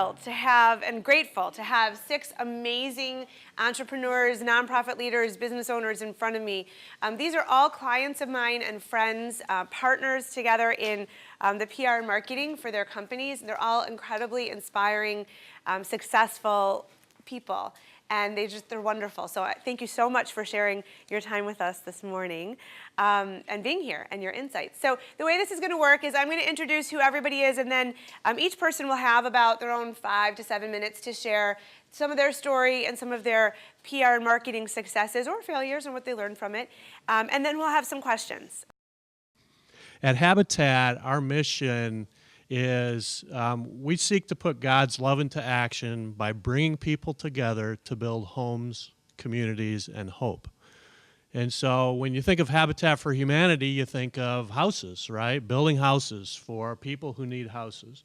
thrilled to have and grateful to have 6 amazing entrepreneurs, nonprofit leaders, business owners in front of me. These are all clients of mine and friends, partners together in the PR and marketing for their companies. They're all incredibly inspiring, successful people. And they're wonderful. So thank you so much for sharing your time with us this morning and being here and your insights. So the way this is going to work is I'm going to introduce who everybody is, and then each person will have about their own 5 to 7 minutes to share some of their story and some of their PR and marketing successes or failures and what they learned from it. And then we'll have some questions. At Habitat, our mission is we seek to put God's love into action by bringing people together to build homes, communities, and hope. And so when you think of Habitat for Humanity, you think of houses, right? Building houses for people who need houses.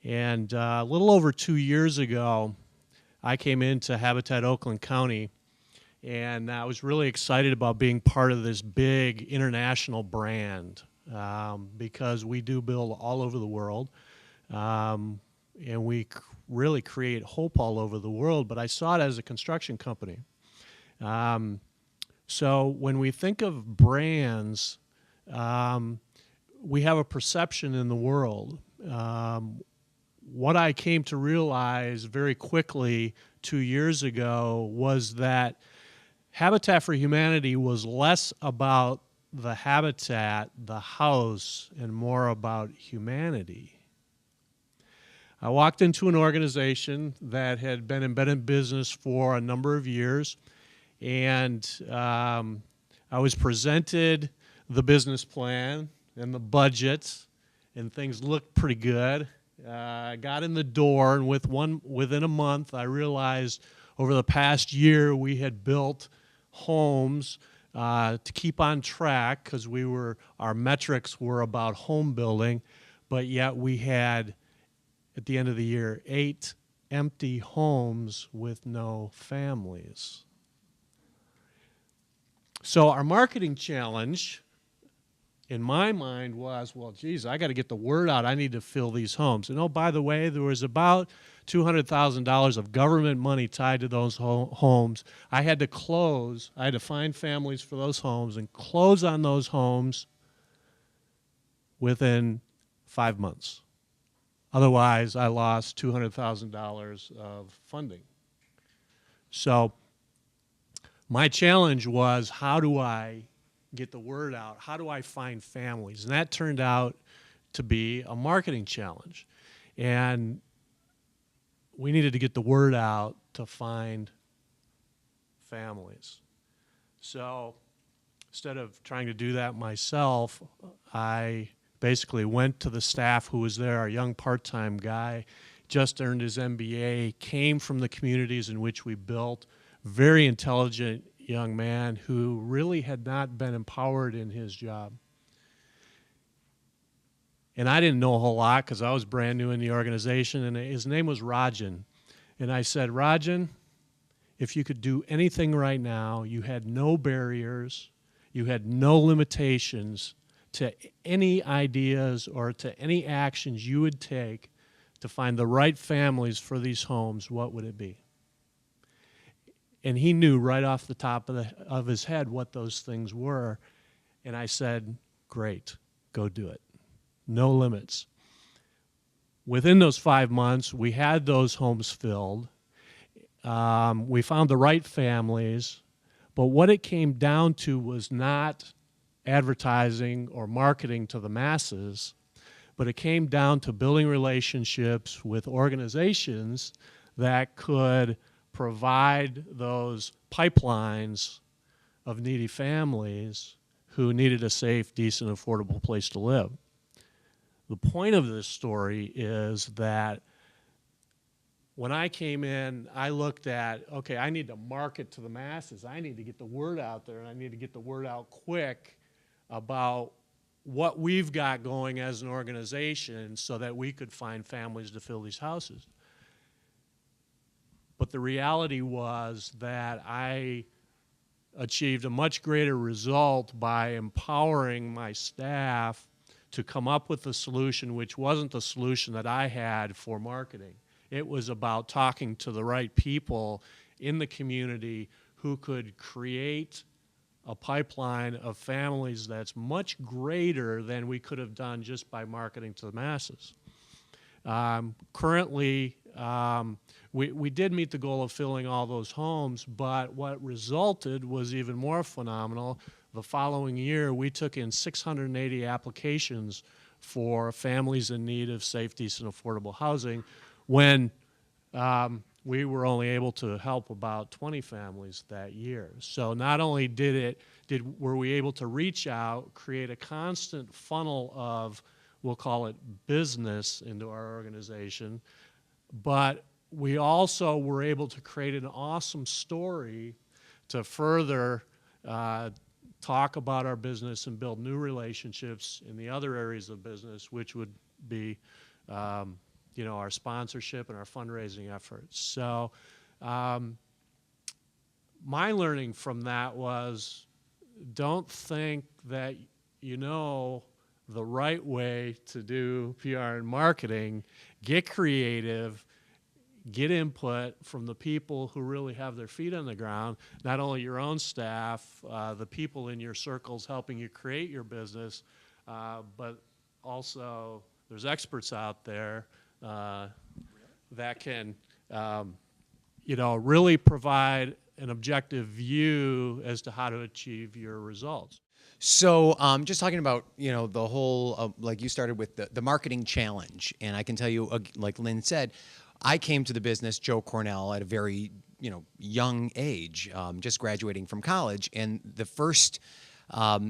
And a little over 2 years ago, I came into Habitat Oakland County, and I was really excited about being part of this big international brand. Because we do build all over the world, and we really create hope all over the world, but I saw it as a construction company. So when we think of brands, we have a perception in the world. What I came to realize very quickly 2 years ago was that Habitat for Humanity was less about the habitat, the house, and more about humanity. I walked into an organization that had been in business for a number of years, and I was presented the business plan and the budget, and things looked pretty good. I got in the door, and within a month, I realized over the past year we had built homes to keep on track, because our metrics were about home building, but yet we had, at the end of the year, 8 empty homes with no families. So our marketing challenge, in my mind, was, well, geez, I got to get the word out. I need to fill these homes. And oh, by the way, there was about $200,000 of government money tied to those homes. I had to find families for those homes and close on those homes within 5 months. Otherwise, I lost $200,000 of funding. So my challenge was, how do I get the word out? How do I find families? And that turned out to be a marketing challenge. And we needed to get the word out to find families. So instead of trying to do that myself, I basically went to the staff who was there, a young part-time guy, just earned his MBA, came from the communities in which we built, very intelligent young man who really had not been empowered in his job. And I didn't know a whole lot because I was brand new in the organization, and his name was Rajan. And I said, Rajan, if you could do anything right now, you had no barriers, you had no limitations to any ideas or to any actions you would take to find the right families for these homes, what would it be? And he knew right off the top of his head what those things were. And I said, great, go do it. No limits. Within those 5 months, we had those homes filled. We found the right families. But what it came down to was not advertising or marketing to the masses, but it came down to building relationships with organizations that could provide those pipelines of needy families who needed a safe, decent, affordable place to live. The point of this story is that when I came in, I looked at, okay, I need to market to the masses. I need to get the word out there, and I need to get the word out quick about what we've got going as an organization so that we could find families to fill these houses. But the reality was that I achieved a much greater result by empowering my staff to come up with a solution which wasn't the solution that I had for marketing. It was about talking to the right people in the community who could create a pipeline of families that's much greater than we could have done just by marketing to the masses. Currently, we did meet the goal of filling all those homes, but what resulted was even more phenomenal. The following year, we took in 680 applications for families in need of safe, decent, affordable housing when we were only able to help about 20 families that year. So not only were we able to reach out, create a constant funnel of, we'll call it business into our organization, but we also were able to create an awesome story to further talk about our business and build new relationships in the other areas of business, which would be our sponsorship and our fundraising efforts. So my learning from that was, don't think that you know the right way to do PR and marketing. Get creative, get input from the people who really have their feet on the ground, not only your own staff, the people in your circles helping you create your business, but also there's experts out there that can really provide an objective view as to how to achieve your results. So just talking about, the whole, like you started with the marketing challenge. And I can tell you, like Lynn said, I came to the business, Joe Cornell, at a very, young age, just graduating from college. And the first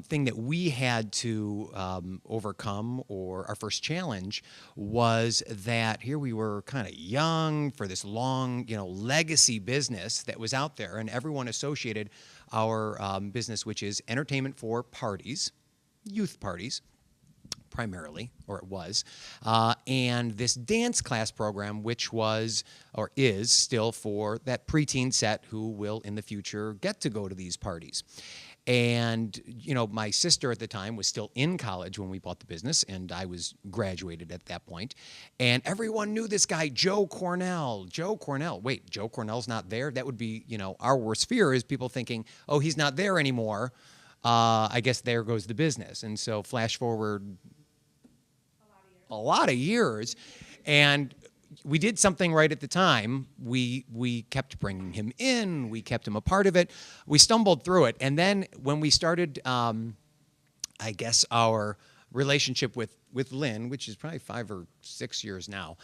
thing that we had to overcome, or our first challenge, was that here we were kind of young for this long, legacy business that was out there, and everyone associated our business, which is entertainment for parties, youth parties, primarily, or it was, and this dance class program, which was, or is still, for that preteen set who will in the future get to go to these parties. And, my sister at the time was still in college when we bought the business, and I was graduated at that point. And everyone knew this guy, Joe Cornell. Joe Cornell. Wait, Joe Cornell's not there? That would be, our worst fear, is people thinking, oh, he's not there anymore. I guess there goes the business. And so flash forward a lot of years, and we did something right at the time. We kept bringing him in. We kept him a part of it. We stumbled through it. And then when we started, I guess, our relationship with Lynn, which is probably 5 or 6 years now,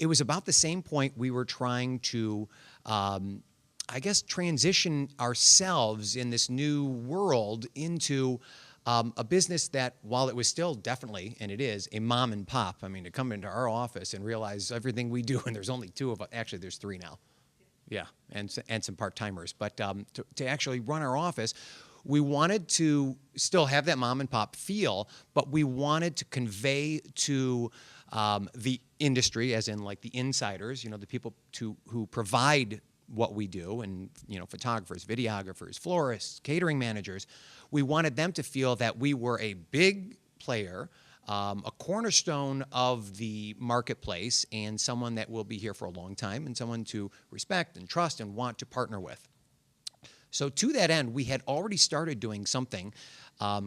it was about the same point we were trying to, I guess, transition ourselves in this new world into a business that, while it was still definitely, and it is, a mom and pop. I mean, to come into our office and realize everything we do, and there's only 2 of us. Actually, there's 3 now. Yeah, and some part-timers. But to actually run our office, we wanted to still have that mom and pop feel, but we wanted to convey to the industry, as in like the insiders, the people who provide what we do, and photographers, videographers, florists, catering managers. We wanted them to feel that we were a big player, a cornerstone of the marketplace, and someone that will be here for a long time, and someone to respect and trust and want to partner with. So to that end, we had already started doing something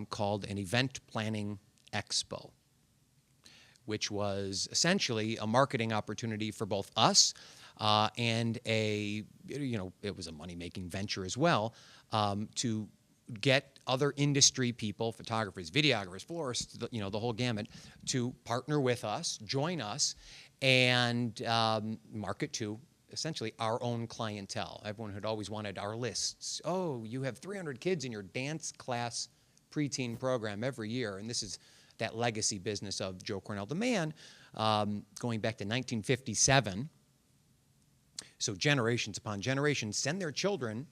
called an event planning expo, which was essentially a marketing opportunity for both us and it was a money-making venture as well, to get other industry people, photographers, videographers, florists, the whole gamut, to partner with us, join us, and market to essentially our own clientele. Everyone had always wanted our lists. Oh, you have 300 kids in your dance class preteen program every year, and this is that legacy business of Joe Cornell the man, going back to 1957. So generations upon generations send their children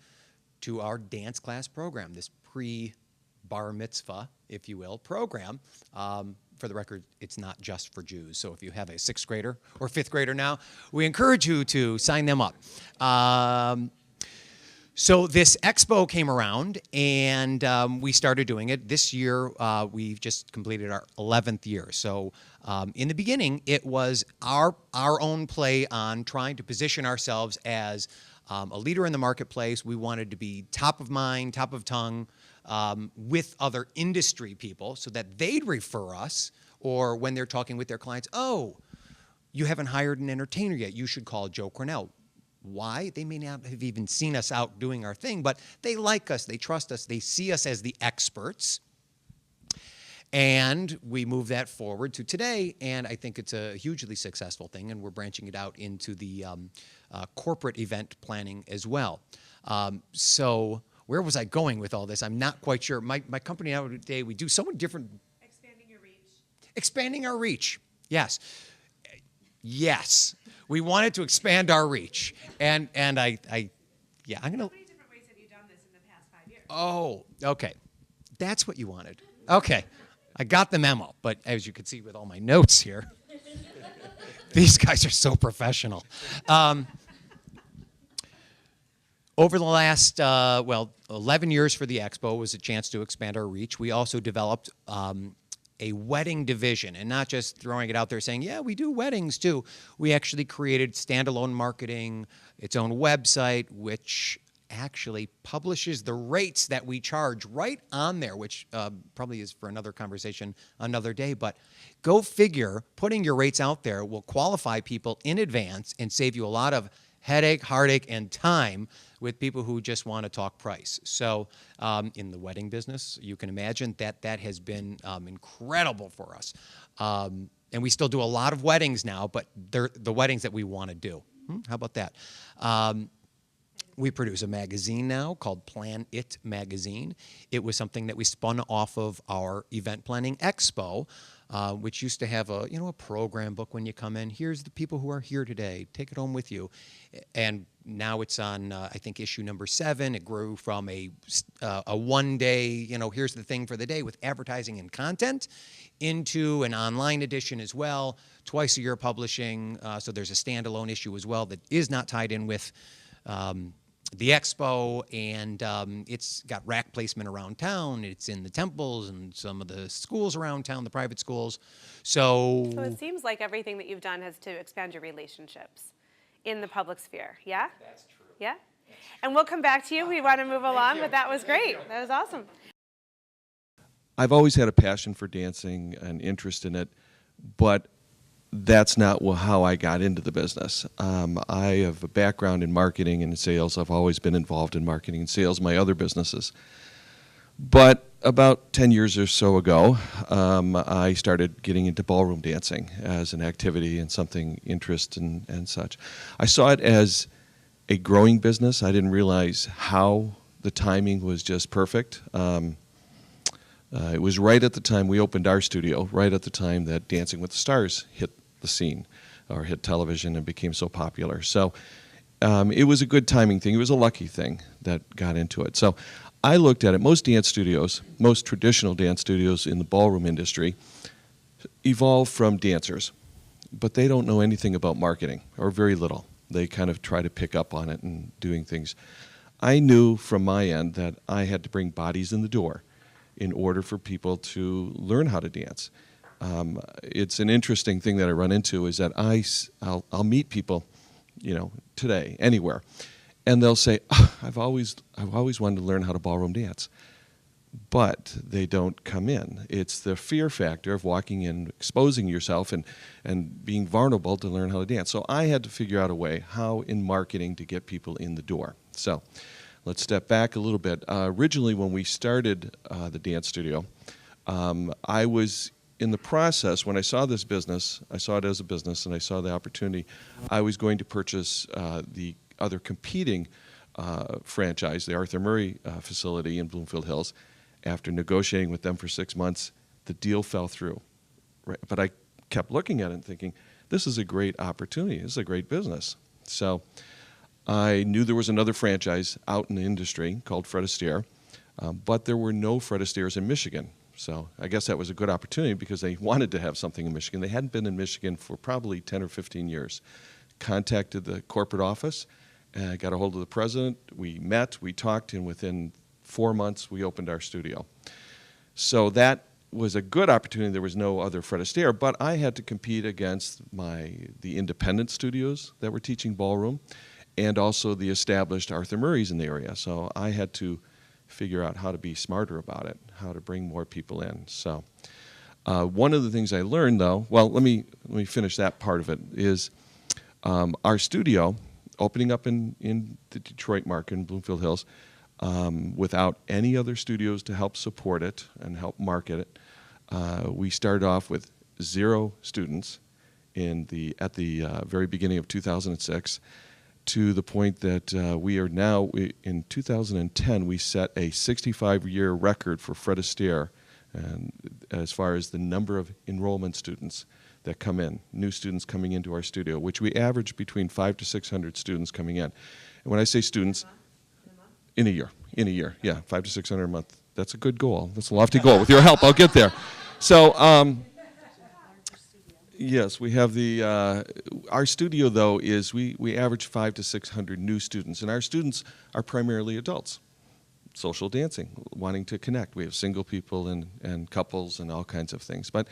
to our dance class program, this pre-bar mitzvah, if you will, program. For the record, it's not just for Jews. So if you have a 6th grader or 5th grader now, we encourage you to sign them up. So this expo came around, and we started doing it. This year, we've just completed our 11th year. So in the beginning, it was our own play on trying to position ourselves as a leader in the marketplace. We wanted to be top of mind, top of tongue with other industry people so that they'd refer us, or when they're talking with their clients, oh, you haven't hired an entertainer yet, you should call Joe Cornell. Why? They may not have even seen us out doing our thing, but they like us, they trust us, they see us as the experts. And we move that forward to today, and I think it's a hugely successful thing, and we're branching it out into the corporate event planning as well. So where was I going with all this? I'm not quite sure. My company nowadays, we do so many different... Expanding your reach. Expanding our reach, yes. Yes. We wanted to expand our reach, and yeah, I'm gonna. How many different ways have you done this in the past 5 years? Oh, okay, that's what you wanted. Okay, I got the memo, but as you can see with all my notes here, these guys are so professional. Over the last 11 years for the expo was a chance to expand our reach. We also developed a wedding division, and not just throwing it out there saying, yeah, we do weddings too. We actually created standalone marketing, its own website, which actually publishes the rates that we charge right on there, which probably is for another conversation another day. But go figure, putting your rates out there will qualify people in advance and save you a lot of headache, heartache, and time with people who just want to talk price. So in the wedding business, you can imagine that has been incredible for us. And we still do a lot of weddings now, but they're the weddings that we want to do. How about that? We produce a magazine now called Plan It Magazine. It was something that we spun off of our event planning expo, which used to have a program book when you come in. Here's the people who are here today. Take it home with you. And now it's on, I think, issue number 7. It grew from a one-day, here's the thing for the day with advertising and content, into an online edition as well, twice a year publishing. So there's a standalone issue as well that is not tied in with the expo, and it's got rack placement around town. It's in the temples and some of the schools around town, the private schools. So it seems like everything that you've done has to expand your relationships in the public sphere, yeah? That's true. Yeah? And we'll come back to you. We want to move along, but that was great. That was awesome. I've always had a passion for dancing and interest in it, but that's not how I got into the business. I have a background in marketing and sales. I've always been involved in marketing and sales, my other businesses. But about 10 years or so ago, I started getting into ballroom dancing as an activity and something interest and such. I saw it as a growing business. I didn't realize how the timing was just perfect. It was right at the time we opened our studio, right at the time that Dancing with the Stars hit the scene or hit television and became so popular. So it was a good timing thing. It was a lucky thing that got into it. So I looked at it. Most dance studios, most traditional dance studios in the ballroom industry evolve from dancers, but they don't know anything about marketing, or very little. They kind of try to pick up on it and doing things. I knew from my end that I had to bring bodies in the door in order for people to learn how to dance. It's an interesting thing that I run into is that I'll meet people, today, anywhere, and they'll say, oh, I've always wanted to learn how to ballroom dance, but they don't come in. It's the fear factor of walking in, exposing yourself, and being vulnerable to learn how to dance. So I had to figure out a way how in marketing to get people in the door. So let's step back a little bit. Originally, when we started the dance studio, I was in the process, when I saw this business, I saw it as a business and I saw the opportunity, I was going to purchase the other competing franchise, the Arthur Murray facility in Bloomfield Hills. After negotiating with them for 6 months, the deal fell through. Right? But I kept looking at it and thinking, this is a great opportunity, this is a great business. So I knew there was another franchise out in the industry called Fred Astaire, but there were no Fred Astaire's in Michigan. So I guess that was a good opportunity because they wanted to have something in Michigan. They hadn't been in Michigan for probably 10 or 15 years. Contacted the corporate office, I got a hold of the president. We met, we talked, and within 4 months, we opened our studio. So that was a good opportunity. There was no other Fred Astaire, but I had to compete against the independent studios that were teaching ballroom and also the established Arthur Murray's in the area. So I had to figure out how to be smarter about it, how to bring more people in. So one of the things I learned, though, well, let me finish that part of it, is our studio, opening up in the Detroit market, in Bloomfield Hills, without any other studios to help support it and help market it. We started off with 0 students at the very beginning of 2006, to the point that we are now, in 2010, we set a 65-year record for Fred Astaire, and as far as the number of enrollment students that come in, new students coming into our studio, which we average between 500 to 600 students coming in. And when I say students, in a year, yeah, 500 to 600 a month. That's a good goal. That's a lofty goal. With your help, I'll get there. So, yes, we have our studio, though, is we average 500 to 600 new students, and our students are primarily adults, social dancing, wanting to connect. We have single people and couples and all kinds of things. But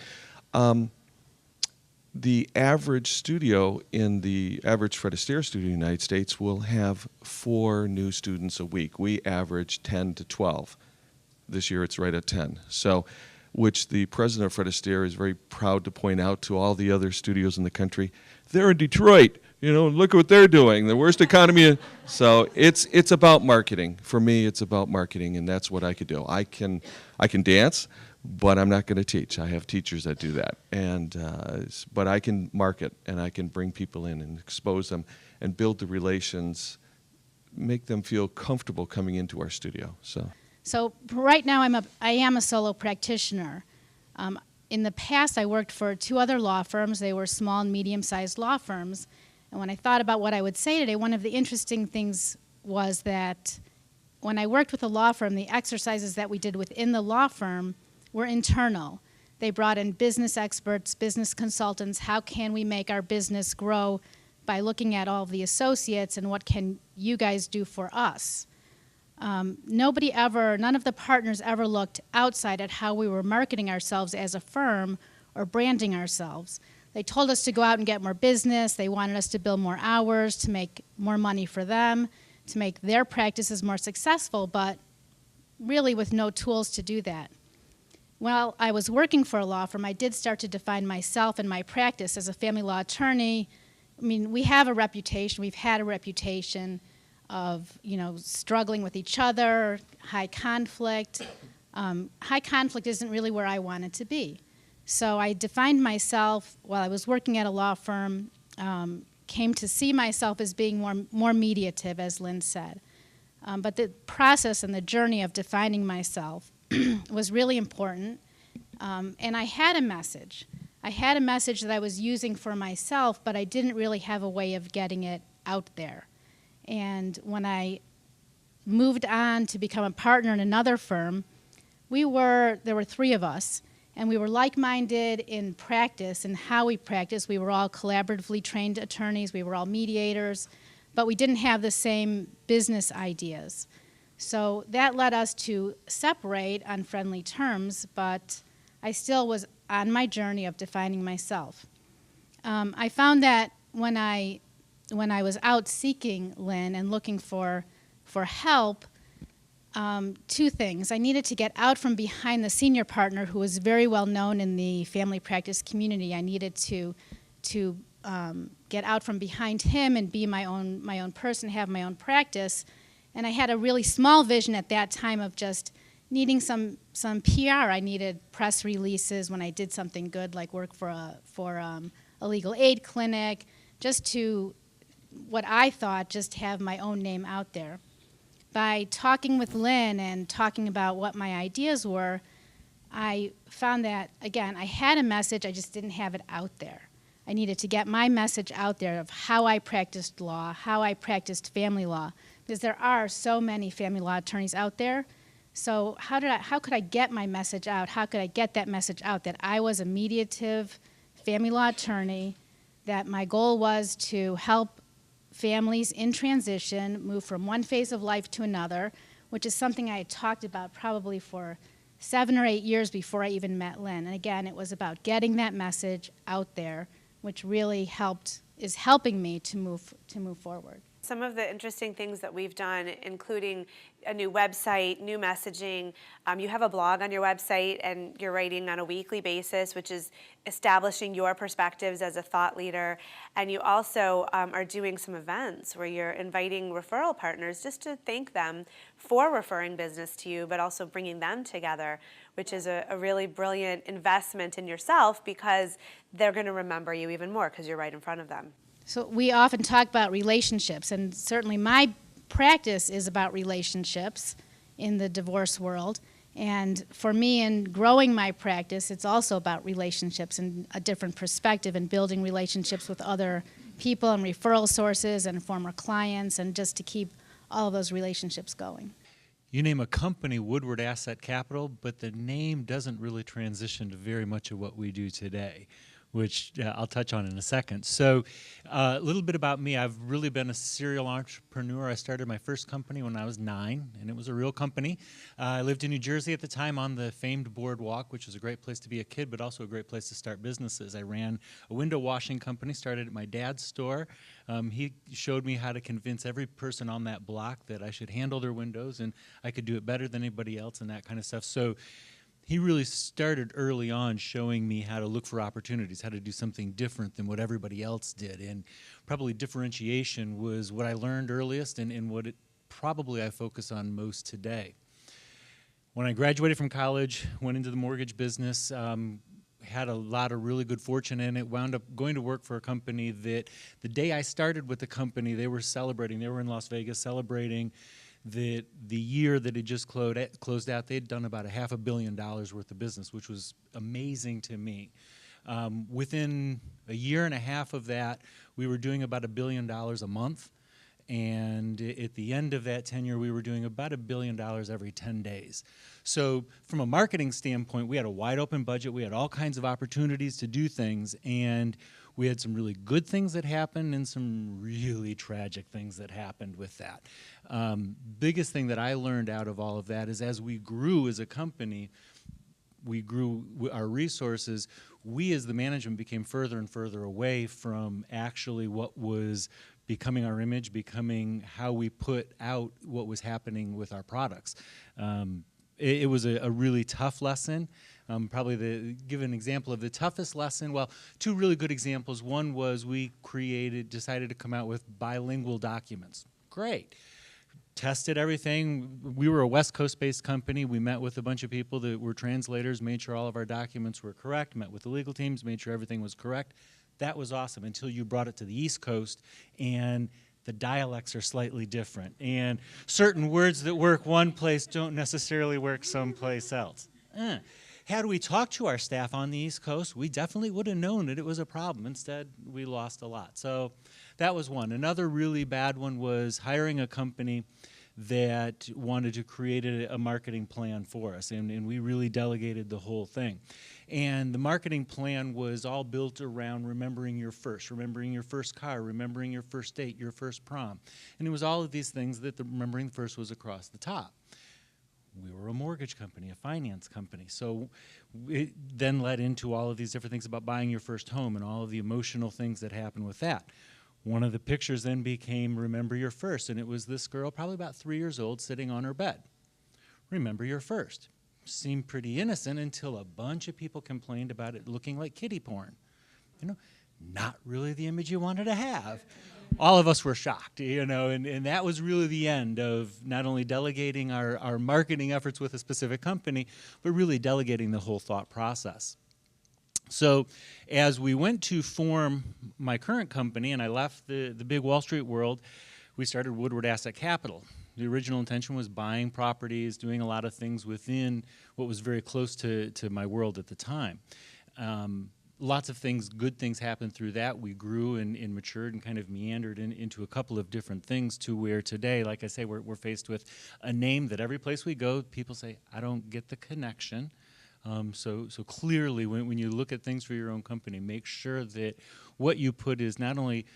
the average studio in the average Fred Astaire studio in the United States will have 4 new students a week. We average 10 to 12. This year it's right at 10. So, which the president of Fred Astaire is very proud to point out to all the other studios in the country. They're in Detroit. Look at what they're doing. The worst economy. So it's about marketing. For me, it's about marketing, and that's what I could do. I can dance, but I'm not going to teach. I have teachers that do that, but I can market, and I can bring people in and expose them and build the relations, make them feel comfortable coming into our studio. So right now I am a solo practitioner. In the past, I worked for 2 other law firms. They were small and medium-sized law firms. And when I thought about what I would say today, one of the interesting things was that when I worked with a law firm, the exercises that we did within the law firm were internal. They brought in business experts, business consultants. How can we make our business grow by looking at all of the associates, and what can you guys do for us? None of the partners ever looked outside at how we were marketing ourselves as a firm or branding ourselves. They told us to go out and get more business. They wanted us to bill more hours, to make more money for them, to make their practices more successful, but really with no tools to do that. While I was working for a law firm, I did start to define myself and my practice as a family law attorney. I mean, we've had a reputation of, struggling with each other, high conflict. High conflict isn't really where I wanted to be. So I defined myself while I was working at a law firm, came to see myself as being more mediative, as Lynn said. But the process and the journey of defining myself was really important. And I had a message. I had a message that I was using for myself, but I didn't really have a way of getting it out there. And when I moved on to become a partner in another firm, there were 3 of us, and we were like-minded in practice and how we practiced. We were all collaboratively trained attorneys. We were all mediators, but we didn't have the same business ideas. So that led us to separate on friendly terms, but I still was on my journey of defining myself. I found that when I was out seeking Lynn and looking for help, 2 things. I needed to get out from behind the senior partner, who was very well known in the family practice community. I needed to get out from behind him and be my own person, have my own practice. And I had a really small vision at that time of just needing some PR. I needed press releases when I did something good, like work for a legal aid clinic, just to, what I thought, just have my own name out there. By talking with Lynn and talking about what my ideas were, I found that, again, I had a message, I just didn't have it out there. I needed to get my message out there of how I practiced law, how I practiced family law, because there are so many family law attorneys out there. So how could I get my message out? How could I get that message out that I was a mediative family law attorney, that my goal was to help families in transition move from one phase of life to another, which is something I had talked about probably for 7 or 8 years before I even met Lynn. And again, it was about getting that message out there, which really is helping me to move forward. Some of the interesting things that we've done, including a new website, new messaging. You have a blog on your website, and you're writing on a weekly basis, which is establishing your perspectives as a thought leader. And you also are doing some events where you're inviting referral partners just to thank them for referring business to you, but also bringing them together, which is a really brilliant investment in yourself, because they're going to remember you even more because you're right in front of them. So we often talk about relationships, and certainly my practice is about relationships in the divorce world. And for me, in growing my practice, it's also about relationships and a different perspective, and building relationships with other people and referral sources and former clients, and just to keep all of those relationships going. You name a company, Woodward Asset Capital, but the name doesn't really transition to very much of what we do today, which I'll touch on in a second. So a little bit about me. I've really been a serial entrepreneur. I started my first company when I was 9, and it was a real company. I lived in New Jersey at the time on the famed Boardwalk, which was a great place to be a kid, but also a great place to start businesses. I ran a window washing company, started at my dad's store. He showed me how to convince every person on that block that I should handle their windows, and I could do it better than anybody else and that kind of stuff. So he really started early on showing me how to look for opportunities, how to do something different than what everybody else did. And probably differentiation was what I learned earliest, and what probably I focus on most today. When I graduated from college, went into the mortgage business, had a lot of really good fortune in it, wound up going to work for a company that the day I started with the company, they were celebrating. They were in Las Vegas celebrating that the year that it just closed out, they had done about $500 million worth of business, which was amazing to me. Within a year and a half of that, we were doing about $1 billion a month. And at the end of that tenure, we were doing about $1 billion every 10 days. So from a marketing standpoint, we had a wide open budget. We had all kinds of opportunities to do things. And we had some really good things that happened and some really tragic things that happened with that. Biggest thing that I learned out of all of that is, as we grew as a company, we grew our resources, we as the management became further and further away from actually what was becoming our image, becoming how we put out what was happening with our products. It was a really tough lesson. Probably give an example of the toughest lesson. Well, 2 really good examples. One was we decided to come out with bilingual documents. Great. Tested everything. We were a West Coast-based company. We met with a bunch of people that were translators, made sure all of our documents were correct, met with the legal teams, made sure everything was correct. That was awesome until you brought it to the East Coast, and the dialects are slightly different. And certain words that work one place don't necessarily work someplace else. Had we talked to our staff on the East Coast, we definitely would have known that it was a problem. Instead, we lost a lot. So that was one. Another really bad one was hiring a company that wanted to create a marketing plan for us, and we really delegated the whole thing. And the marketing plan was all built around remembering your first car, remembering your first date, your first prom. And it was all of these things that the remembering first was across the top. We were a mortgage company, a finance company. So it then led into all of these different things about buying your first home and all of the emotional things that happen with that. One of the pictures then became Remember Your First, and it was this girl, probably about 3 years old, sitting on her bed. Remember your first. Seemed pretty innocent until a bunch of people complained about it looking like kiddie porn. Not really the image you wanted to have. All of us were shocked, and that was really the end of not only delegating our marketing efforts with a specific company, but really delegating the whole thought process. So as we went to form my current company and I left the big Wall Street world, we started Woodward Asset Capital. The original intention was buying properties, doing a lot of things within what was very close to my world at the time. Lots of things, good things happened through that. We grew and matured and kind of meandered into a couple of different things to where today, like I say, we're faced with a name that every place we go, people say, I don't get the connection. So clearly, when you look at things for your own company, make sure that what you put is not only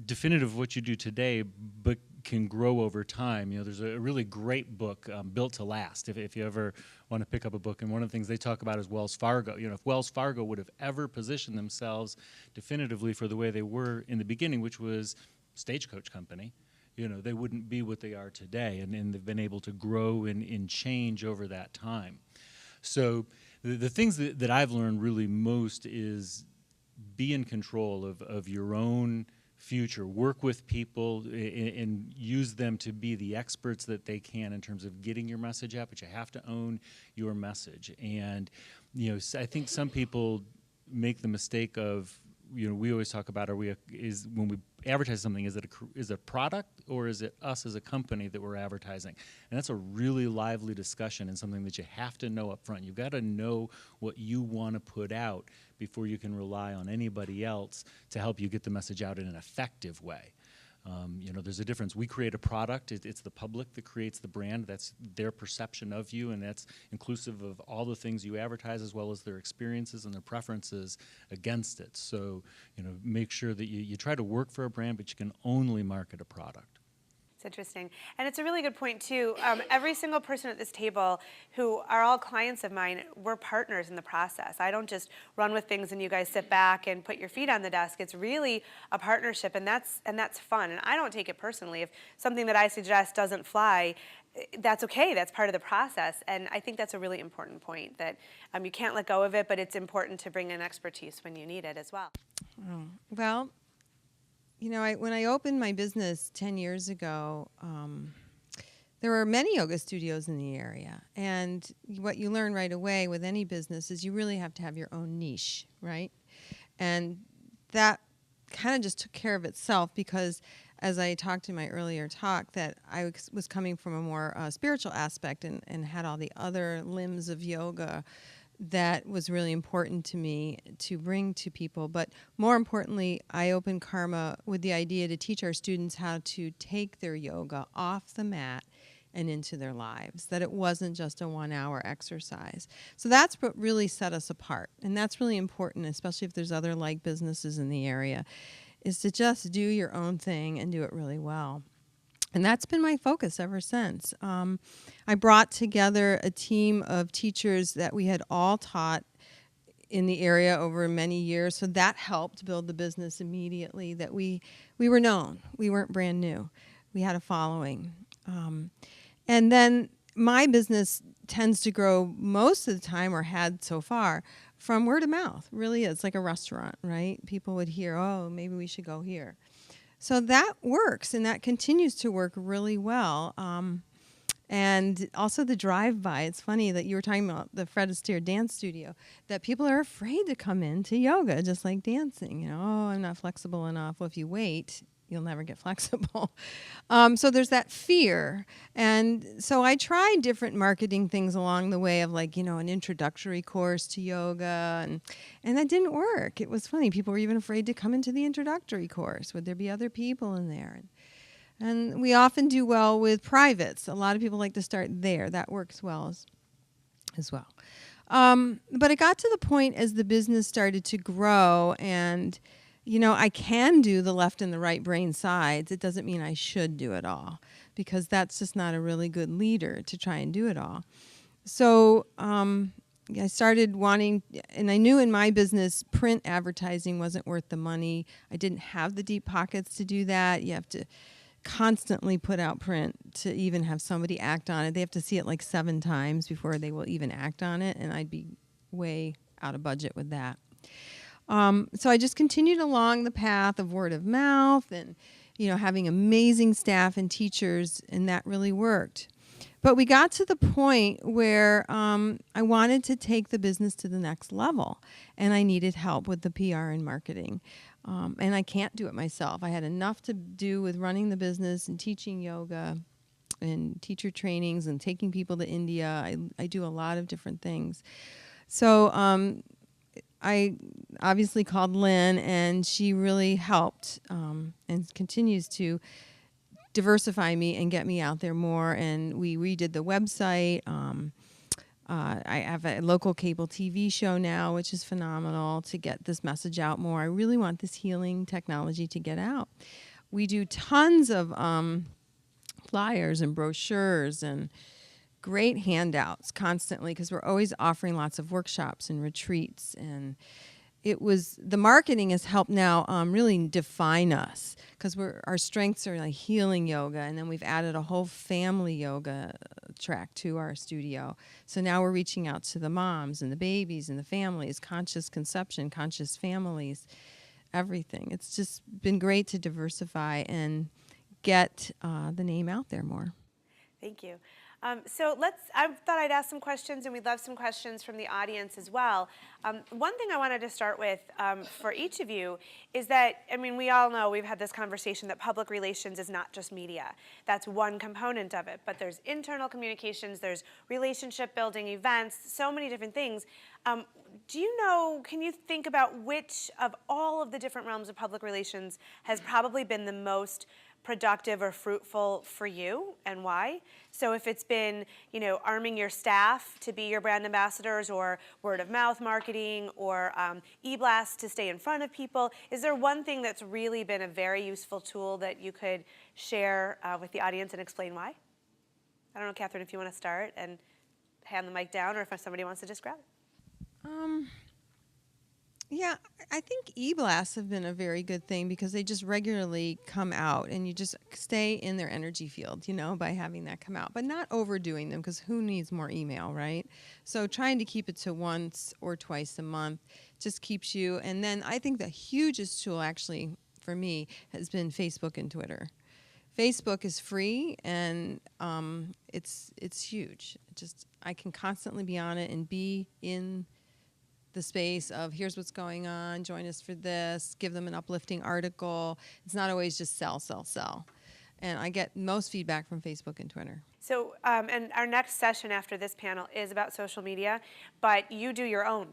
definitive of what you do today, but can grow over time. You know, there's a really great book, Built to Last, if you ever want to pick up a book. And one of the things they talk about is Wells Fargo. You know, if Wells Fargo would have ever positioned themselves definitively for the way they were in the beginning, which was Stagecoach Company, you know, they wouldn't be what they are today. And they've been able to grow and change over that time. So the things that I've learned really most is be in control of your own future. Work with people and use them to be the experts that they can in terms of getting your message out, but you have to own your message. And, you know, I think some people make the mistake of, you know, we always talk about, is when we advertise something, is it a product or is it us as a company that we're advertising? And that's a really lively discussion and something that you have to know up front. You've got to know what you want to put out before you can rely on anybody else to help you get the message out in an effective way. You know, there's a difference. We create a product. It's the public that creates the brand. That's their perception of you, and that's inclusive of all the things you advertise as well as their experiences and their preferences against it. So, you know, make sure that you try to work for a brand, but you can only market a product. It's interesting. And it's a really good point, too. Every single person at this table who are all clients of mine, we're partners in the process. I don't just run with things and you guys sit back and put your feet on the desk. It's really a partnership, and that's fun. And I don't take it personally. If something that I suggest doesn't fly, that's okay. That's part of the process. And I think that's a really important point, that you can't let go of it, but it's important to bring in expertise when you need it as well. Oh, well, you know, when I opened my business 10 years ago, there were many yoga studios in the area. And what you learn right away with any business is you really have to have your own niche, right? And that kind of just took care of itself because, as I talked in my earlier talk, that I was coming from a more spiritual aspect and had all the other limbs of yoga that was really important to me to bring to people. But more importantly, I opened Karma with the idea to teach our students how to take their yoga off the mat and into their lives, that it wasn't just a 1-hour exercise. So that's what really set us apart. And that's really important, especially if there's other like businesses in the area, is to just do your own thing and do it really well. And that's been my focus ever since. I brought together a team of teachers that we had all taught in the area over many years, so that helped build the business immediately, that we were known. We weren't brand new. We had a following. And then my business tends to grow most of the time, or had so far, from word of mouth. Really is like a restaurant, right? People would hear, oh, maybe we should go here. So that works, and that continues to work really well. And also the drive-by. It's funny that you were talking about the Fred Astaire dance studio, that people are afraid to come into yoga, just like dancing. You know, oh, I'm not flexible enough. Well, if you wait, you'll never get flexible. So there's that fear. And so I tried different marketing things along the way of, like, you know, an introductory course to yoga, and that didn't work. It was funny. People were even afraid to come into the introductory course. Would there be other people in there? And we often do well with privates. A lot of people like to start there. That works well as well. But it got to the point as the business started to grow, and you know, I can do the left and the right brain sides. It doesn't mean I should do it all, because that's just not a really good leader to try and do it all. So I started wanting, and I knew in my business print advertising wasn't worth the money. I didn't have the deep pockets to do that. You have to constantly put out print to even have somebody act on it. They have to see it like 7 times before they will even act on it, and I'd be way out of budget with that. So I just continued along the path of word of mouth and, you know, having amazing staff and teachers, and that really worked. But we got to the point where I wanted to take the business to the next level, and I needed help with the PR and marketing. And I can't do it myself. I had enough to do with running the business and teaching yoga and teacher trainings and taking people to India. I do a lot of different things. So I obviously called Lynn, and she really helped and continues to diversify me and get me out there more. And we redid the website. I have a local cable TV show now, which is phenomenal to get this message out more. I really want this healing technology to get out. We do tons of flyers and brochures and great handouts constantly because we're always offering lots of workshops and retreats, and the marketing has helped now really define us because our strengths are like healing yoga, and then we've added a whole family yoga track to our studio. So now we're reaching out to the moms and the babies and the families, conscious conception, conscious families, everything. It's just been great to diversify and get the name out there more. Thank you. So I thought I'd ask some questions, and we'd love some questions from the audience as well. One thing I wanted to start with for each of you is that, I mean, we all know, we've had this conversation that public relations is not just media. That's one component of it, but there's internal communications, there's relationship building, events, so many different things. Do you know, can you think about which of all of the different realms of public relations has probably been the most productive or fruitful for you, and why? So if it's been, arming your staff to be your brand ambassadors, or word of mouth marketing, or e-blast to stay in front of people, is there one thing that's really been a very useful tool that you could share with the audience and explain why? I don't know, Catherine, if you want to start and hand the mic down, or if somebody wants to just grab it. Yeah, I think e-blasts have been a very good thing because they just regularly come out, and you just stay in their energy field, by having that come out, but not overdoing them, because who needs more email, right? So trying to keep it to once or twice a month just keeps you. And then I think the hugest tool actually for me has been Facebook and Twitter. Facebook is free, and it's huge. I can constantly be on it and be in the space of here's what's going on, join us for this, give them an uplifting article. It's not always just sell. And I get most feedback from Facebook and Twitter. So, and our next session after this panel is about social media, but you do your own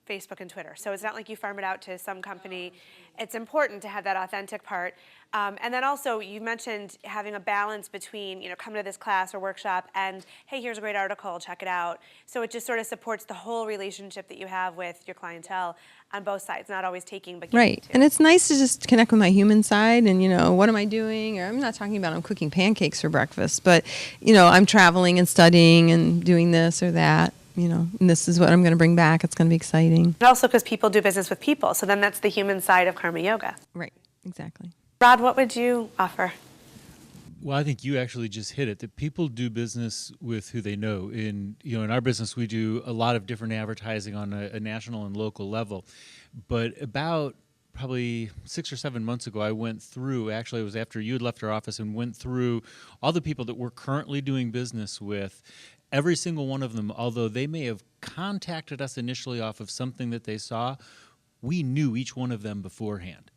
Facebook and Twitter. So it's not like you farm it out to some company. It's important to have that authentic part. And then also, you mentioned having a balance between, coming to this class or workshop and, hey, here's a great article, check it out. So it just sort of supports the whole relationship that you have with your clientele on both sides, not always taking, but giving right. too. And it's nice to just connect with my human side and, what am I doing? Or I'm not talking about I'm cooking pancakes for breakfast, but, I'm traveling and studying and doing this or that. And this is what I'm going to bring back. It's going to be exciting. And also because people do business with people. So then that's the human side of Karma Yoga. Right, exactly. Rod, what would you offer? Well, I think you actually just hit it, that people do business with who they know. In our business, we do a lot of different advertising on a national and local level. But about probably 6 or 7 months ago, I went through, actually it was after you had left our office, and went through all the people that we're currently doing business with. Every single one of them, although they may have contacted us initially off of something that they saw, we knew each one of them beforehand.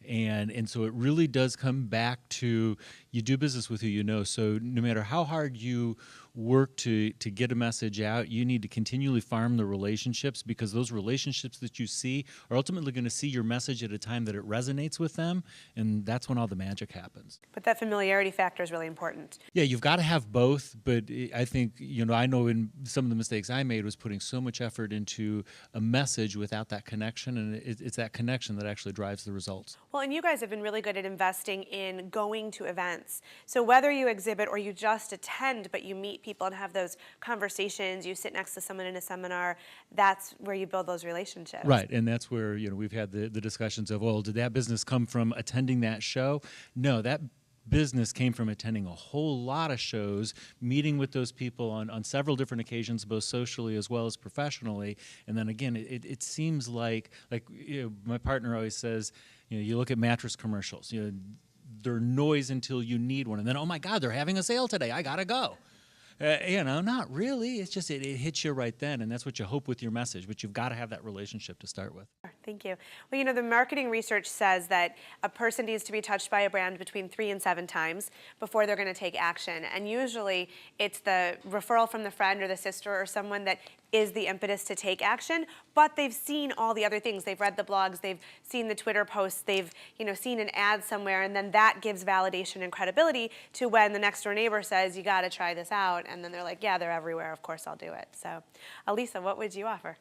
And so it really does come back to you do business with who you know. So no matter how hard you work to get a message out, you need to continually farm the relationships, because those relationships that you see are ultimately going to see your message at a time that it resonates with them, and that's when all the magic happens. But that familiarity factor is really important. Yeah, you've got to have both, but I think, I know in some of the mistakes I made was putting so much effort into a message without that connection, and it's that connection that actually drives the results. Well, and you guys have been really good at investing in going to events. So whether you exhibit or you just attend, but you meet people and have those conversations, you sit next to someone in a seminar, that's where you build those relationships. Right, and that's where, we've had the discussions of, well, did that business come from attending that show? No, that business came from attending a whole lot of shows, meeting with those people on several different occasions, both socially as well as professionally. And then again, it seems like my partner always says, you look at mattress commercials, they're noise until you need one, and then, oh my God, they're having a sale today, I gotta go. Not really. It's just it hits you right then, and that's what you hope with your message. But you've got to have that relationship to start with. Thank you. Well, the marketing research says that a person needs to be touched by a brand between 3 and 7 times before they're going to take action. And usually it's the referral from the friend or the sister or someone that is the impetus to take action, but they've seen all the other things. They've read the blogs, they've seen the Twitter posts, they've seen an ad somewhere, and then that gives validation and credibility to when the next door neighbor says, you got to try this out, and then they're like, yeah, they're everywhere, of course I'll do it. So, Elisa, what would you offer?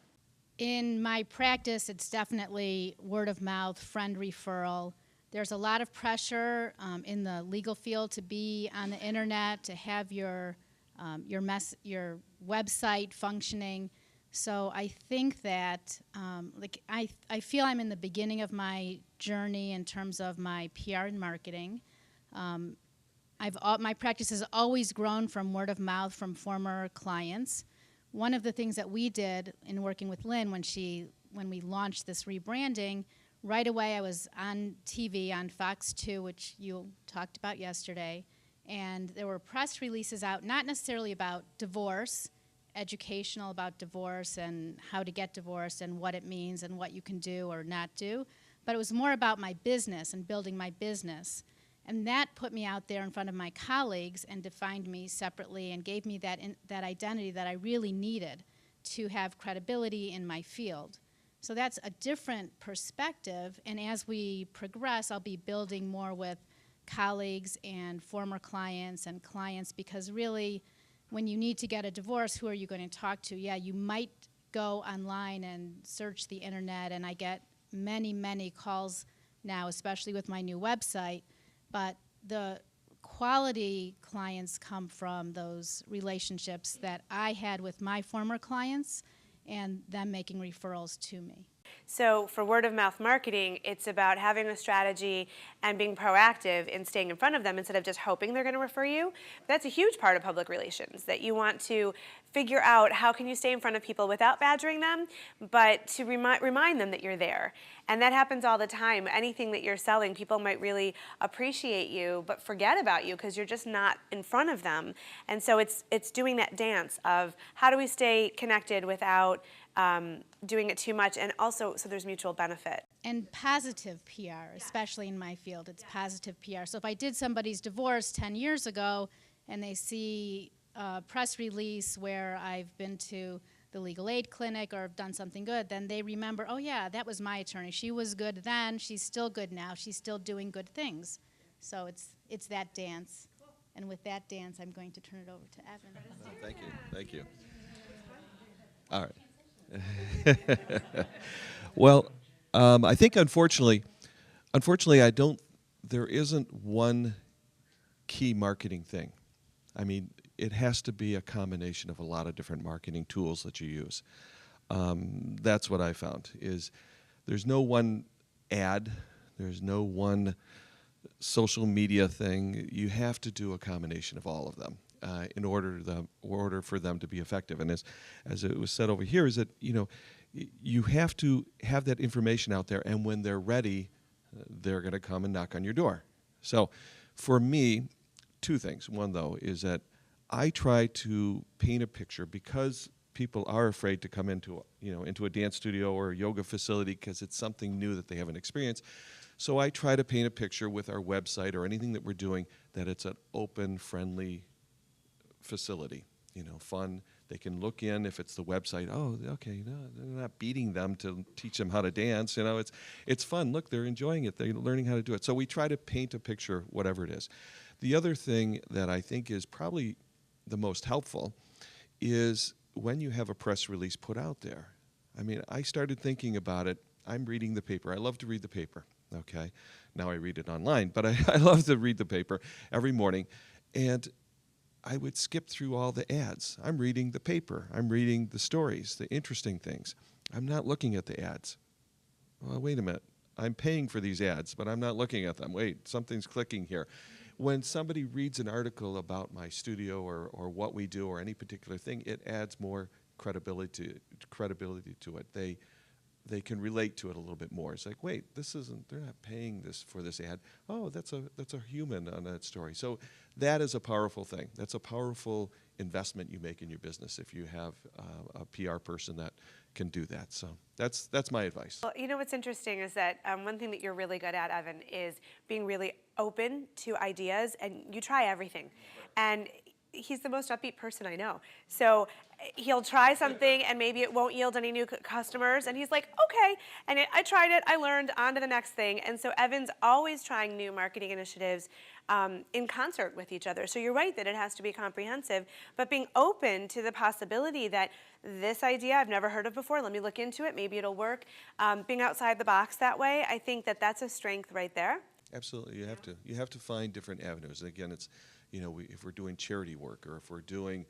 In my practice, it's definitely word of mouth, friend referral. There's a lot of pressure in the legal field to be on the internet, to have your website functioning. So I think that I feel I'm in the beginning of my journey in terms of my PR and marketing. My practice has always grown from word of mouth from former clients. One of the things that we did in working with Lynn when we launched this rebranding, right away I was on TV on Fox 2, which you talked about yesterday, and there were press releases out, not necessarily about divorce, educational about divorce and how to get divorced and what it means and what you can do or not do, but it was more about my business and building my business. And that put me out there in front of my colleagues and defined me separately and gave me that identity that I really needed to have credibility in my field. So that's a different perspective, and as we progress, I'll be building more with colleagues and former clients and clients, because really, when you need to get a divorce, who are you going to talk to? Yeah, you might go online and search the internet, and I get many, many calls now, especially with my new website, but the quality clients come from those relationships that I had with my former clients and them making referrals to me. So for word of mouth marketing, it's about having a strategy and being proactive in staying in front of them instead of just hoping they're going to refer you. That's a huge part of public relations, that you want to figure out how can you stay in front of people without badgering them, but to remind them that you're there. And that happens all the time. Anything that you're selling, people might really appreciate you, but forget about you because you're just not in front of them. And so it's doing that dance of how do we stay connected without doing it too much, and also so there's mutual benefit. And positive PR, especially in my field, it's positive PR. So if I did somebody's divorce 10 years ago and they see a press release where I've been to the legal aid clinic or have done something good, then they remember, oh yeah, that was my attorney. She was good then, she's still good now, she's still doing good things. So it's that dance. And with that dance, I'm going to turn it over to Evan. Oh, thank you. All right. Well, I think unfortunately, there isn't one key marketing thing. I mean, it has to be a combination of a lot of different marketing tools that you use. That's what I found, is there's no one ad, there's no one social media thing. You have to do a combination of all of them. In order for them to be effective. And as it was said over here, is that you have to have that information out there, and when they're ready, they're going to come and knock on your door. So for me, two things. One, though, is that I try to paint a picture, because people are afraid to come into a dance studio or a yoga facility because it's something new that they haven't experienced. So I try to paint a picture with our website or anything that we're doing that it's an open, friendly facility, fun. They can look in if it's the website. Oh, okay, no, they're not beating them to teach them how to dance. It's fun. Look, they're enjoying it. They're learning how to do it. So we try to paint a picture, whatever it is. The other thing that I think is probably the most helpful is when you have a press release put out there. I mean, I started thinking about it. I'm reading the paper. I love to read the paper. Okay, now I read it online, but I love to read the paper every morning, and I would skip through all the ads. I'm reading the paper. I'm reading the stories, the interesting things. I'm not looking at the ads. Well, wait a minute. I'm paying for these ads, but I'm not looking at them. Wait, something's clicking here. When somebody reads an article about my studio or what we do or any particular thing, it adds more credibility to it. They can relate to it a little bit more. It's like, wait, they're not paying for this ad. Oh, that's a human on that story. So that is a powerful thing. That's a powerful investment you make in your business if you have a PR person that can do that. So that's my advice. Well, what's interesting is that one thing that you're really good at, Evan, is being really open to ideas, and you try everything. And he's the most upbeat person I know. So he'll try something and maybe it won't yield any new customers. And he's like, okay. And I tried it, I learned, on to the next thing. And so Evan's always trying new marketing initiatives in concert with each other. So you're right that it has to be comprehensive, but being open to the possibility that this idea I've never heard of before, let me look into it, maybe it'll work. Being outside the box that way, I think that that's a strength right there. Absolutely, you have to find different avenues. And again, it's, you know, if we're doing charity work or if we're doing,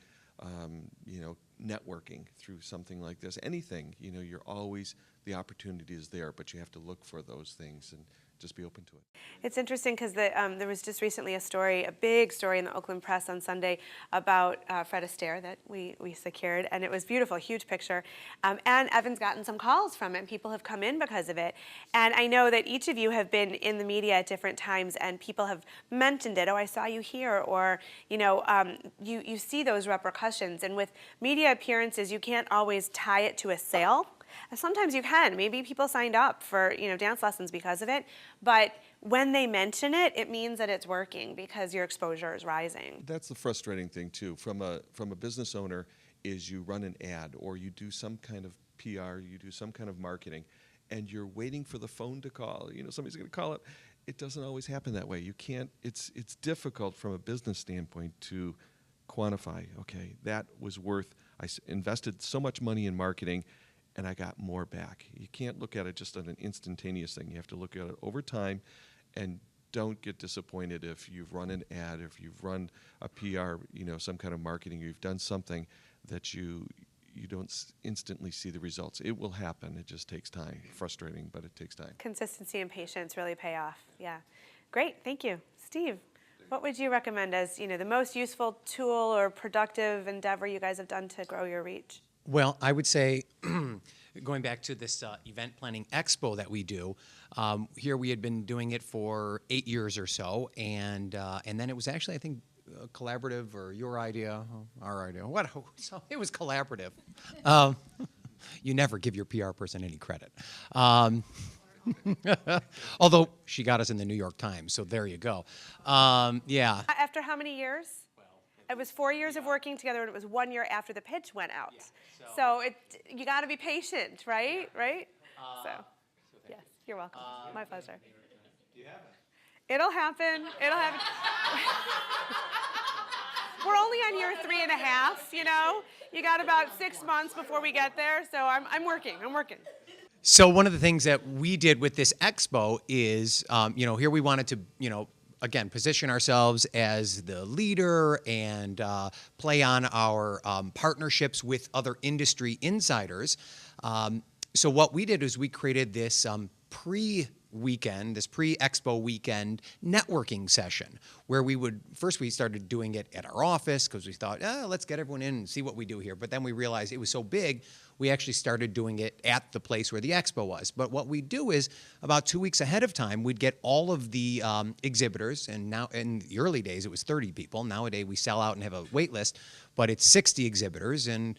you know, networking through something like this, anything, you know, you're always, the opportunity is there, but you have to look for those things and just be open to it. It's interesting because there was just recently a big story in the Oakland Press on Sunday about Fred Astaire that we secured, and it was beautiful, huge picture. And Evan's gotten some calls from it, and people have come in because of it. And I know that each of you have been in the media at different times, and people have mentioned it. Oh, I saw you here, or you know, you see those repercussions. And with media appearances, you can't always tie it to a sale. Sometimes you can. Maybe people signed up for, you know, dance lessons because of it, but when they mention it, it means that it's working because your exposure is rising. That's the frustrating thing too. From a business owner, is you run an ad or you do some kind of PR, you do some kind of marketing, and you're waiting for the phone to call. You know, somebody's going to call it. It doesn't always happen that way. You can't. It's difficult from a business standpoint to quantify. Okay, that was worth. I invested so much money in marketing, and I got more back. You can't look at it just on an instantaneous thing. You have to look at it over time, and don't get disappointed if you've run an ad, if you've run a PR, you know, some kind of marketing, or you've done something that you don't instantly see the results. It will happen. It just takes time. Frustrating, but it takes time. Consistency and patience really pay off. Yeah, great. Thank you, Steve. What would you recommend as, you know, the most useful tool or productive endeavor you guys have done to grow your reach? Well, I would say, going back to this event planning expo that we do, here we had been doing it for 8 years or so, and then it was actually, I think, collaborative, or your idea, our idea. What? So it was collaborative. You never give your PR person any credit. Although she got us in the New York Times, so there you go. Yeah. After how many years? It was 4 years of working together, and it was 1 year after the pitch went out. Yeah, so you got to be patient, right? Right? So yes, you're welcome. My pleasure. Do you have it? It'll happen. It'll happen. We're only on year 3.5. You know, you got about 6 months before we get there. So I'm working. I'm working. So one of the things that we did with this expo is, you know, here we wanted to, you know, again, position ourselves as the leader and play on our partnerships with other industry insiders. So what we did is we created this pre-weekend, this pre-expo weekend networking session, where we started doing it at our office because we thought, let's get everyone in and see what we do here. But then we realized it was so big, we actually started doing it at the place where the expo was. But what we do is, about 2 weeks ahead of time, we'd get all of the exhibitors, and now in the early days it was 30 people. Nowadays we sell out and have a wait list, but it's 60 exhibitors, and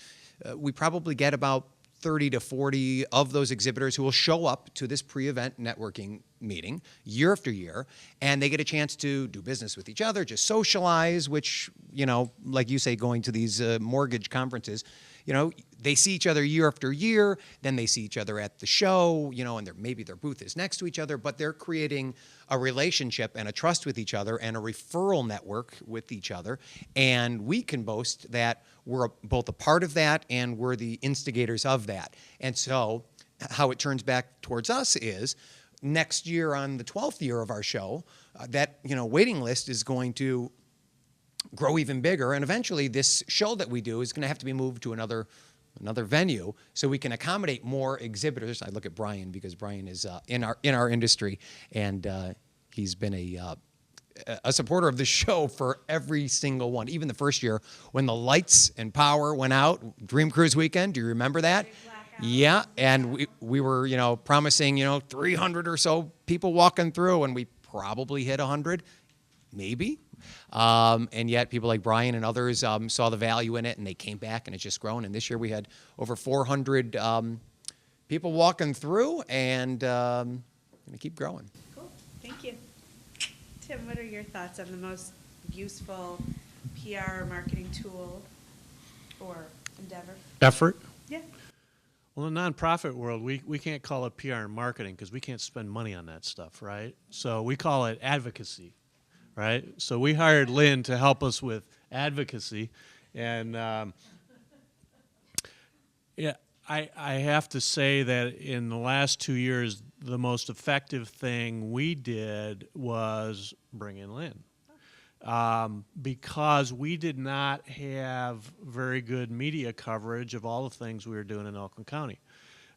we probably get about 30 to 40 of those exhibitors who will show up to this pre-event networking meeting year after year, and they get a chance to do business with each other, just socialize, which, you know, like you say, going to these mortgage conferences, you know, they see each other year after year, then they see each other at the show, you know, and maybe their booth is next to each other, but they're creating a relationship and a trust with each other and a referral network with each other. And we can boast that we're both a part of that and we're the instigators of that. And so how it turns back towards us is, next year on the 12th year of our show, that, you know, waiting list is going to grow even bigger, and eventually this show that we do is going to have to be moved to another venue so we can accommodate more exhibitors. I look at Brian because Brian is in our industry, and he's been a supporter of the show for every single one. Even the first year when the lights and power went out, Dream Cruise weekend. Do you remember that? Yeah, and we were, you know, promising, you know, 300 or so people walking through, and we probably hit 100, maybe. And yet people like Brian and others saw the value in it, and they came back, and it's just grown. And this year we had over 400 people walking through, and going to keep growing. Cool. Thank you. Tim, what are your thoughts on the most useful PR or marketing tool or endeavor? Effort? Yeah. Well, in the nonprofit world, we can't call it PR and marketing because we can't spend money on that stuff, right? So we call it advocacy, right? So we hired Lynn to help us with advocacy. And yeah, I have to say that in the last 2 years, the most effective thing we did was bring in Lynn. Because we did not have very good media coverage of all the things we were doing in Oakland County.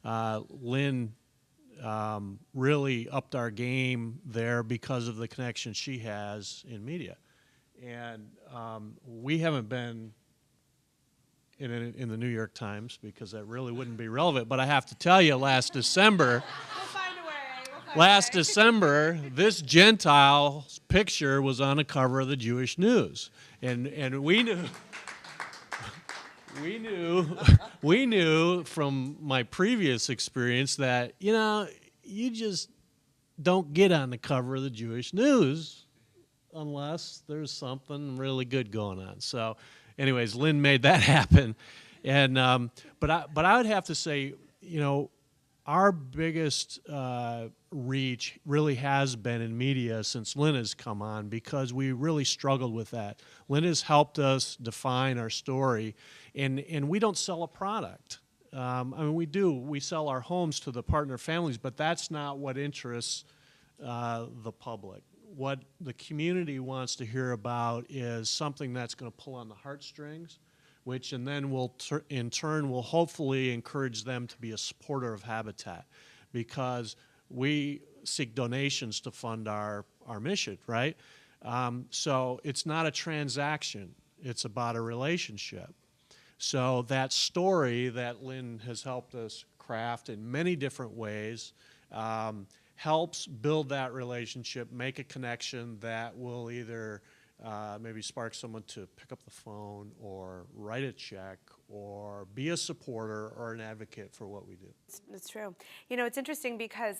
Lynn really upped our game there because of the connection she has in media. And we haven't been in the New York Times because that really wouldn't be relevant. But I have to tell you, last December, last December, this Gentile's picture was on the cover of the Jewish News, and we knew from my previous experience that you just don't get on the cover of the Jewish News unless there's something really good going on. So, anyways, Lynn made that happen, and but I would have to say, our biggest reach really has been in media since Lynn has come on because we really struggled with that. Lynn has helped us define our story, and we don't sell a product. I mean, we do. We sell our homes to the partner families, but that's not what interests the public. What the community wants to hear about is something that's going to pull on the heartstrings, which and then will in turn will hopefully encourage them to be a supporter of Habitat, because we seek donations to fund our mission, right? So it's not a transaction, it's about a relationship. So that story that Lynn has helped us craft in many different ways helps build that relationship, make a connection that will either maybe spark someone to pick up the phone or write a check or be a supporter or an advocate for what we do. It's true. It's interesting because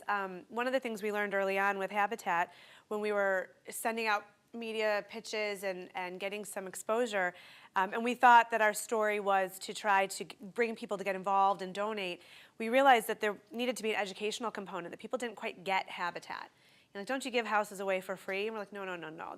one of the things we learned early on with Habitat, when we were sending out media pitches and getting some exposure, and we thought that our story was to try to bring people to get involved and donate, we realized that there needed to be an educational component, that people didn't quite get Habitat. Don't you give houses away for free? And we're like, no,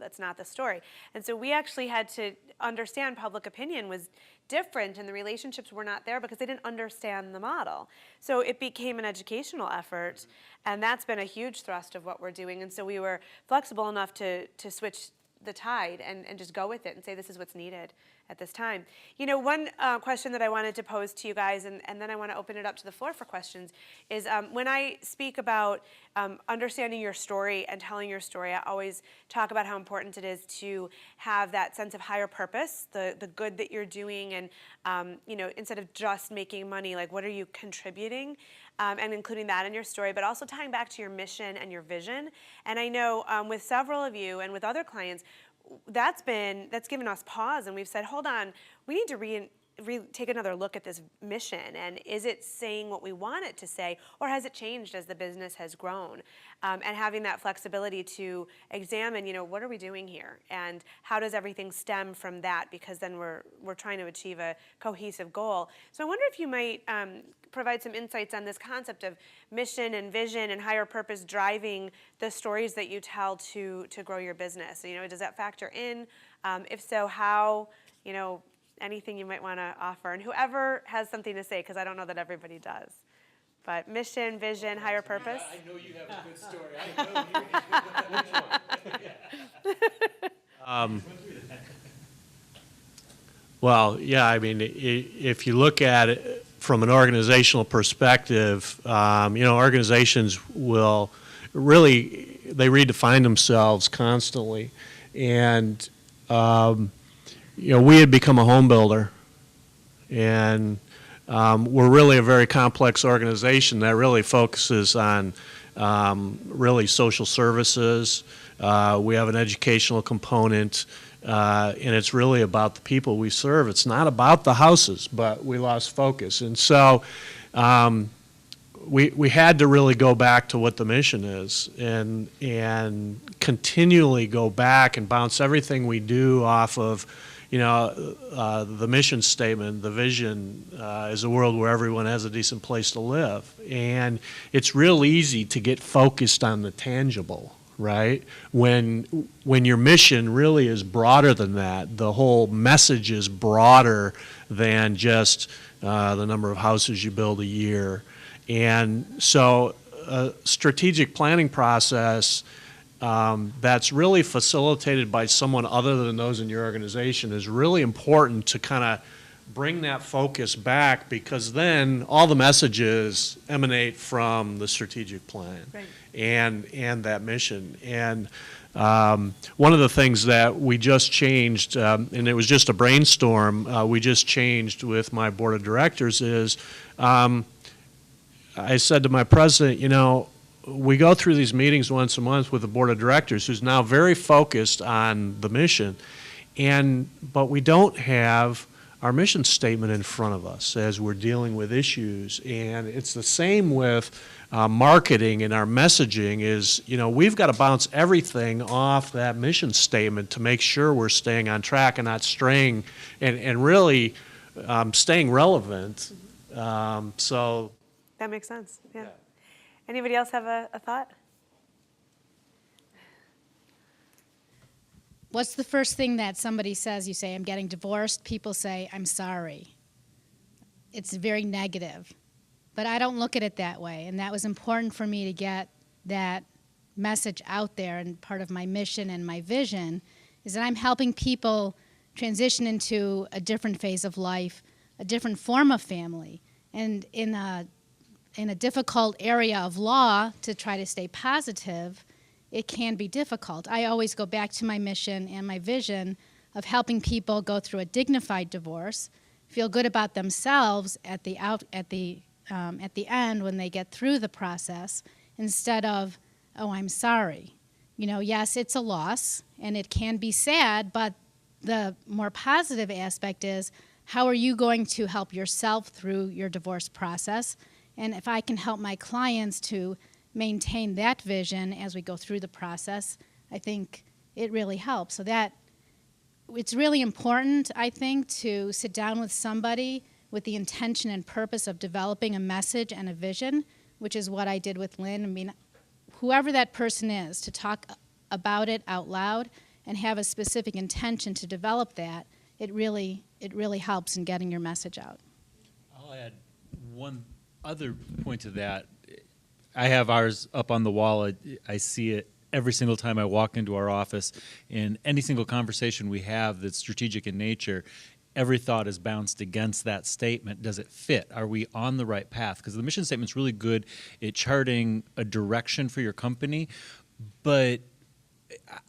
that's not the story. And so we actually had to understand public opinion was different and the relationships were not there because they didn't understand the model. So it became an educational effort, and that's been a huge thrust of what we're doing. And so we were flexible enough to switch the tide and just go with it and say this is what's needed at this time. One question that I wanted to pose to you guys, and then I want to open it up to the floor for questions, is when I speak about understanding your story and telling your story, I always talk about how important it is to have that sense of higher purpose, the good that you're doing, and instead of just making money, like what are you contributing? And including that in your story, but also tying back to your mission and your vision. And I know with several of you and with other clients, that's given us pause, and we've said, hold on, we need to take another look at this mission, and is it saying what we want it to say, or has it changed as the business has grown? And having that flexibility to examine, what are we doing here, and how does everything stem from that, because then we're trying to achieve a cohesive goal. So I wonder if you might provide some insights on this concept of mission and vision and higher purpose driving the stories that you tell to grow your business. Does that factor in? If so, how? Anything you might want to offer, and whoever has something to say, because I don't know that everybody does. But mission, vision, higher purpose. I know you have a good story. I know well, yeah. I mean, if you look at it from an organizational perspective, organizations will really redefine themselves constantly, and we had become a home builder, and we're really a very complex organization that really focuses on really social services. We have an educational component, and it's really about the people we serve. It's not about the houses, but we lost focus. And so we had to really go back to what the mission is and continually go back and bounce everything we do off of the mission statement, the vision is a world where everyone has a decent place to live. And it's real easy to get focused on the tangible, right? When your mission really is broader than that, the whole message is broader than just the number of houses you build a year. And so a strategic planning process that's really facilitated by someone other than those in your organization is really important to kind of bring that focus back, because then all the messages emanate from the strategic plan. Right. And that mission. And one of the things that we just changed, and it was just a brainstorm, we just changed with my board of directors is, I said to my president, we go through these meetings once a month with the board of directors, who's now very focused on the mission, but we don't have our mission statement in front of us as we're dealing with issues. And it's the same with marketing, and our messaging is, we've got to bounce everything off that mission statement to make sure we're staying on track and not straying, and really staying relevant. So That makes sense. Yeah. Anybody else have a thought? What's the first thing that somebody says? You say, I'm getting divorced. People say, I'm sorry. It's very negative. But I don't look at it that way. And that was important for me to get that message out there. And part of my mission and my vision is that I'm helping people transition into a different phase of life, a different form of family. And in a difficult area of law, to try to stay positive, it can be difficult. I always go back to my mission and my vision of helping people go through a dignified divorce, feel good about themselves at the end when they get through the process, instead of, oh, I'm sorry. Yes, it's a loss, and it can be sad, but the more positive aspect is, how are you going to help yourself through your divorce process? And if I can help my clients to maintain that vision as we go through the process, I think it really helps. So that it's really important, I think, to sit down with somebody with the intention and purpose of developing a message and a vision, which is what I did with Lynn. I mean, whoever that person is, to talk about it out loud and have a specific intention to develop that, it really helps in getting your message out. I'll add one other point to that. I have ours up on the wall. I see it every single time I walk into our office. In any single conversation we have that's strategic in nature, every thought is bounced against that statement. Does it fit? Are we on the right path? Because the mission statement's really good at charting a direction for your company, but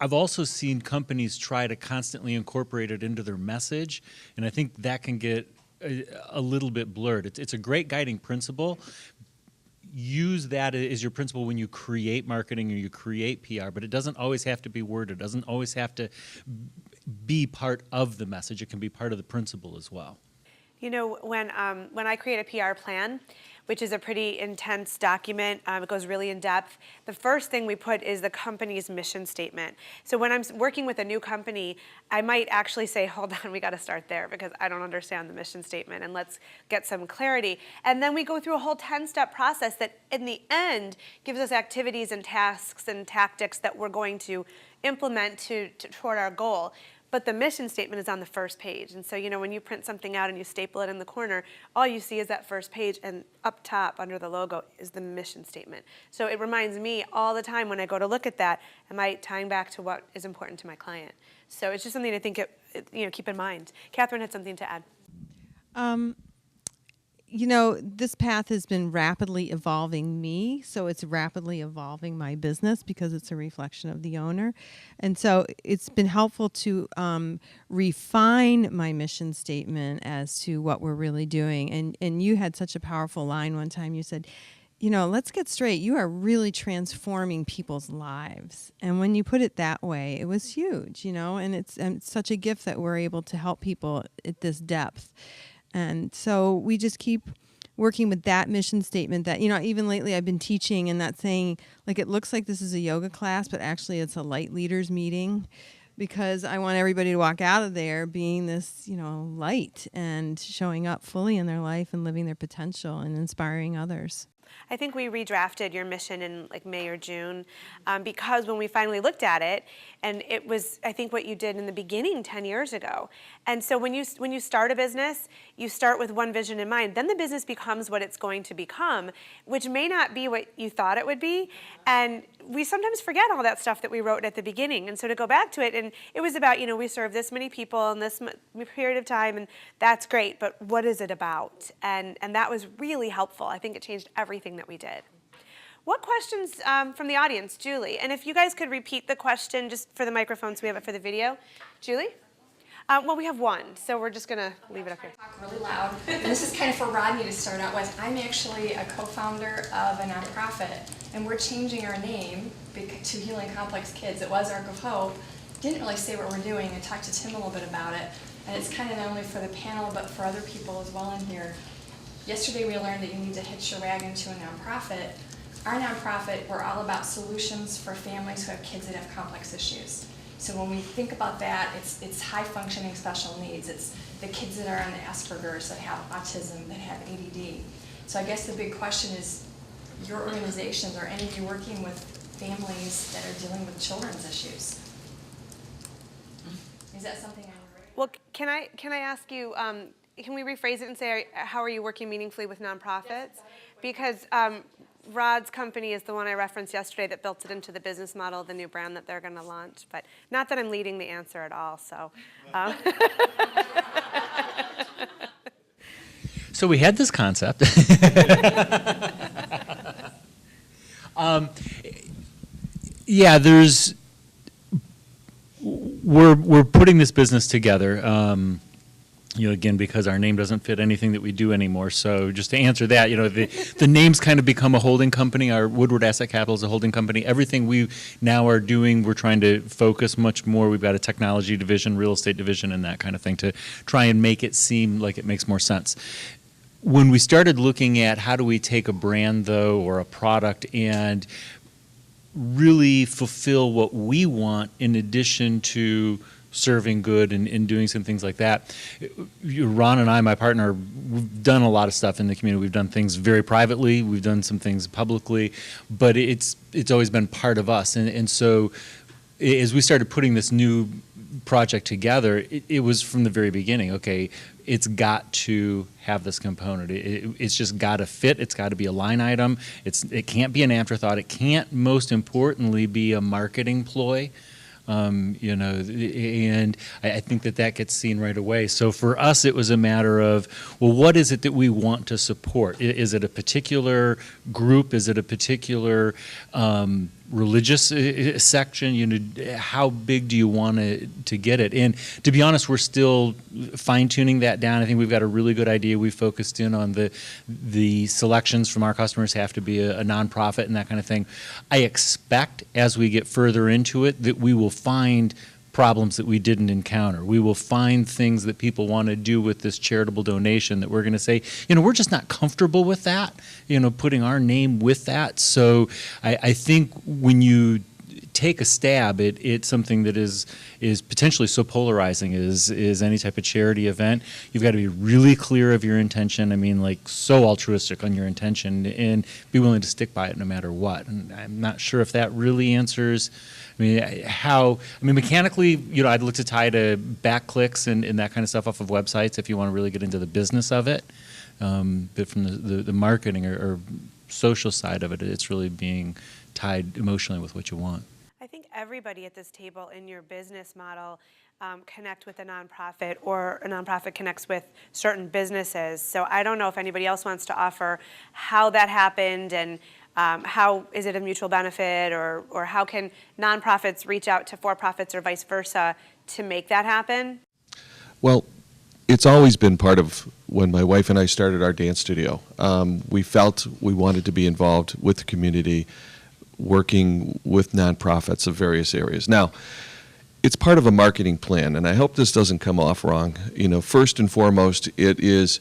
I've also seen companies try to constantly incorporate it into their message, and I think that can get a little bit blurred. It's a great guiding principle. Use that as your principle when you create marketing or you create PR, but it doesn't always have to be worded. It doesn't always have to be part of the message. It can be part of the principle as well. When I create a PR plan, which is a pretty intense document, it goes really in depth, the first thing we put is the company's mission statement. So when I'm working with a new company, I might actually say, hold on, we got to start there because I don't understand the mission statement, and let's get some clarity. And then we go through a whole 10-step process that in the end gives us activities and tasks and tactics that we're going to implement toward our goal. But the mission statement is on the first page. And so, when you print something out and you staple it in the corner, all you see is that first page, and up top under the logo is the mission statement. So it reminds me all the time when I go to look at that, am I tying back to what is important to my client? So it's just something to think, keep in mind. Catherine had something to add. This path has been rapidly evolving me, so it's rapidly evolving my business because it's a reflection of the owner. And so it's been helpful to refine my mission statement as to what we're really doing. And you had such a powerful line one time. You said, let's get straight. You are really transforming people's lives. And when you put it that way, it was huge, and it's such a gift that we're able to help people at this depth. And so we just keep working with that mission statement that, even lately I've been teaching and not saying, it looks like this is a yoga class, but actually it's a light leaders meeting. because I want everybody to walk out of there being this, light and showing up fully in their life and living their potential and inspiring others. I think we redrafted your mission in like May or June because when we finally looked at it, and it was, I think, what you did in the beginning 10 years ago. And so when you start a business, you start with one vision in mind. Then the business becomes what it's going to become, which may not be what you thought it would be. And we sometimes forget all that stuff that we wrote at the beginning. And so to go back to it, and it was about, we serve this many people in this period of time, and that's great, but what is it about? And that was really helpful. I think it changed everything that we did. What questions from the audience? Julie, and if you guys could repeat the question just for the microphone so we have it for the video. Julie? Well, we have one, so we're just going to leave it up here. Talk really loud. And this is kind of for Rodney to start out with. I'm actually a co-founder of a nonprofit, and we're changing our name to Healing Complex Kids. It was Arc of Hope. Didn't really say what we're doing. I talked to Tim a little bit about it, and it's kind of not only for the panel but for other people as well in here. Yesterday we learned that you need to hitch your wagon to a nonprofit. Our nonprofit, we're all about solutions for families who have kids that have complex issues. So when we think about that, it's high-functioning special needs. It's the kids that are on the Asperger's, that have autism, that have ADD. So I guess the big question is, your organizations, are any of you working with families that are dealing with children's issues? Is that something on your radar? Well, can I ask you, can we rephrase it and say, how are you working meaningfully with nonprofits? Because Rod's company is the one I referenced yesterday that built it into the business model, the new brand that they're going to launch. But not that I'm leading the answer at all, so. So we had this concept. Yeah, we're putting this business together. Again, because our name doesn't fit anything that we do anymore. So just to answer that, the name's kind of become a holding company. Our Woodward Asset Capital is a holding company. Everything we now are doing, we're trying to focus much more. We've got a technology division, real estate division, and that kind of thing to try and make it seem like it makes more sense. When we started looking at how do we take a brand, though, or a product and really fulfill what we want in addition to serving good and doing some things like that. Ron and I, my partner, we've done a lot of stuff in the community. We've done things very privately. We've done some things publicly, but it's always been part of us. And so as we started putting this new project together, it was from the very beginning, okay, it's got to have this component. It's just got to fit. It's got to be a line item. It can't be an afterthought. It can't, most importantly, be a marketing ploy. And I think that gets seen right away. So for us, it was a matter of, well, what is it that we want to support? Is it a particular group? Is it a particular religious section? How big do you want to get it? And to be honest, we're still fine-tuning that down. I think we've got a really good idea. We focused in on the selections from our customers have to be a nonprofit and that kind of thing. I expect as we get further into it that we will find problems that we didn't encounter. We will find things that people want to do with this charitable donation that we're going to say, we're just not comfortable with that, putting our name with that. So I think when you take a stab at something that is potentially so polarizing as any type of charity event, you've got to be really clear of your intention. I mean, like so altruistic on your intention and be willing to stick by it no matter what. And I'm not sure if that really answers mechanically, I'd look to tie to back clicks and that kind of stuff off of websites if you want to really get into the business of it. But from the marketing or social side of it, it's really being tied emotionally with what you want. I think everybody at this table in your business model connect with a nonprofit, or a nonprofit connects with certain businesses. So I don't know if anybody else wants to offer how that happened and how is it a mutual benefit, or how can nonprofits reach out to for-profits or vice versa to make that happen? Well, it's always been part of when my wife and I started our dance studio. We felt we wanted to be involved with the community, working with nonprofits of various areas. Now, it's part of a marketing plan, and I hope this doesn't come off wrong. First and foremost, it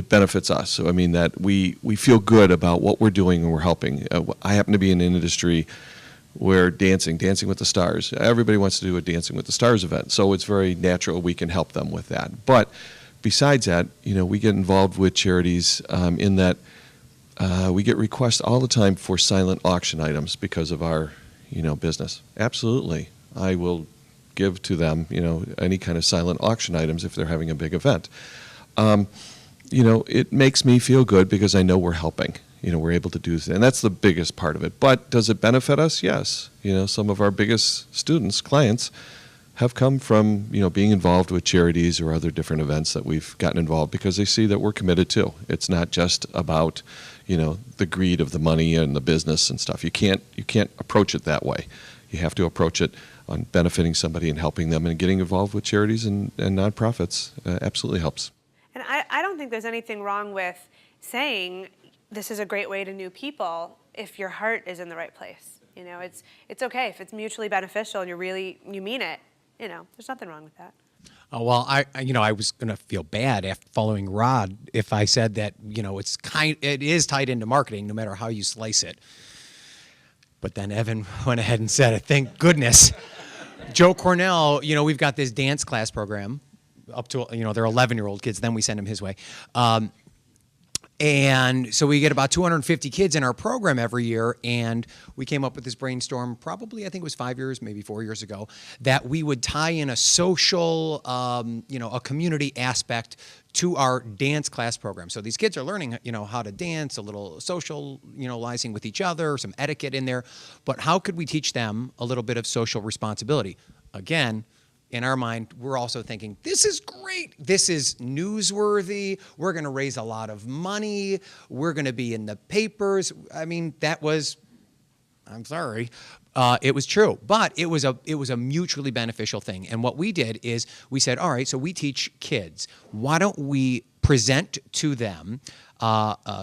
benefits us. So I mean that we feel good about what we're doing and we're helping. I happen to be in an industry where Dancing with the Stars, everybody wants to do a Dancing with the Stars event, so it's very natural we can help them with that. But besides that, we get involved with charities in that we get requests all the time for silent auction items because of our, business. Absolutely, I will give to them, any kind of silent auction items if they're having a big event. It makes me feel good because I know we're helping. We're able to do that, and that's the biggest part of it. But does it benefit us? Yes. Some of our biggest students, clients, have come from, being involved with charities or other different events that we've gotten involved because they see that we're committed too. It's not just about, the greed of the money and the business and stuff. You can't approach it that way. You have to approach it on benefiting somebody and helping them, and getting involved with charities and nonprofits absolutely helps. And I don't think there's anything wrong with saying this is a great way to know people if your heart is in the right place. It's okay if it's mutually beneficial and you mean it. There's nothing wrong with that. Well, I was gonna feel bad after following Rod if I said that it is tied into marketing no matter how you slice it. But then Evan went ahead and said it. Thank goodness. Joe Cornell, we've got this dance class program up to they're 11-year-old kids. Then we send them his way. And so we get about 250 kids in our program every year, and we came up with this brainstorm probably, I think it was 5 years, maybe 4 years ago, that we would tie in a social, a community aspect to our dance class program. So these kids are learning, how to dance, a little socializing with each other, some etiquette in there, but how could we teach them a little bit of social responsibility? Again, in our mind, we're also thinking, this is great. This is newsworthy. We're going to raise a lot of money. We're going to be in the papers. I mean, I'm sorry. It was true, but it was a mutually beneficial thing. And what we did is we said, all right, so we teach kids. Why don't we present to them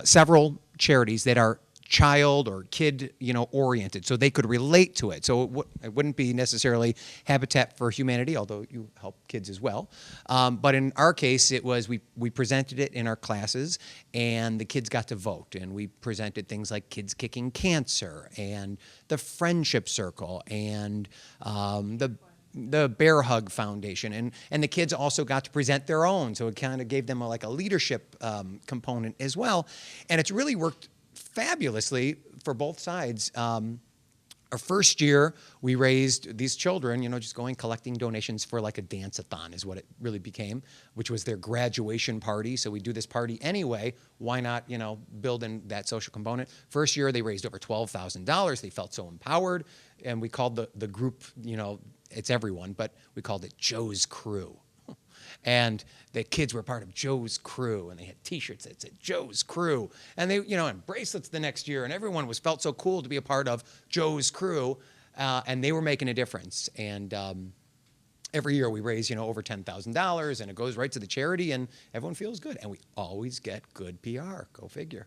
several charities that are child or kid, oriented, so they could relate to it. So it wouldn't be necessarily Habitat for Humanity, although you help kids as well. But in our case, it was we presented it in our classes, and the kids got to vote. And we presented things like Kids Kicking Cancer, and the Friendship Circle, and the Bear Hug Foundation, and the kids also got to present their own. So it kind of gave them a leadership component as well, and it's really worked fabulously for both sides. Our first year, we raised these children, just collecting donations for a dance-a-thon is what it really became, which was their graduation party. So we do this party anyway. Why not, build in that social component? First year, they raised over $12,000. They felt so empowered. And we called the group, it's everyone, but we called it Joe's Crew. And the kids were part of Joe's Crew, and they had T-shirts that said Joe's Crew, and they, and bracelets the next year, and everyone felt so cool to be a part of Joe's Crew, and they were making a difference. And every year we raise, over $10,000, and it goes right to the charity, and everyone feels good, and we always get good PR. Go figure.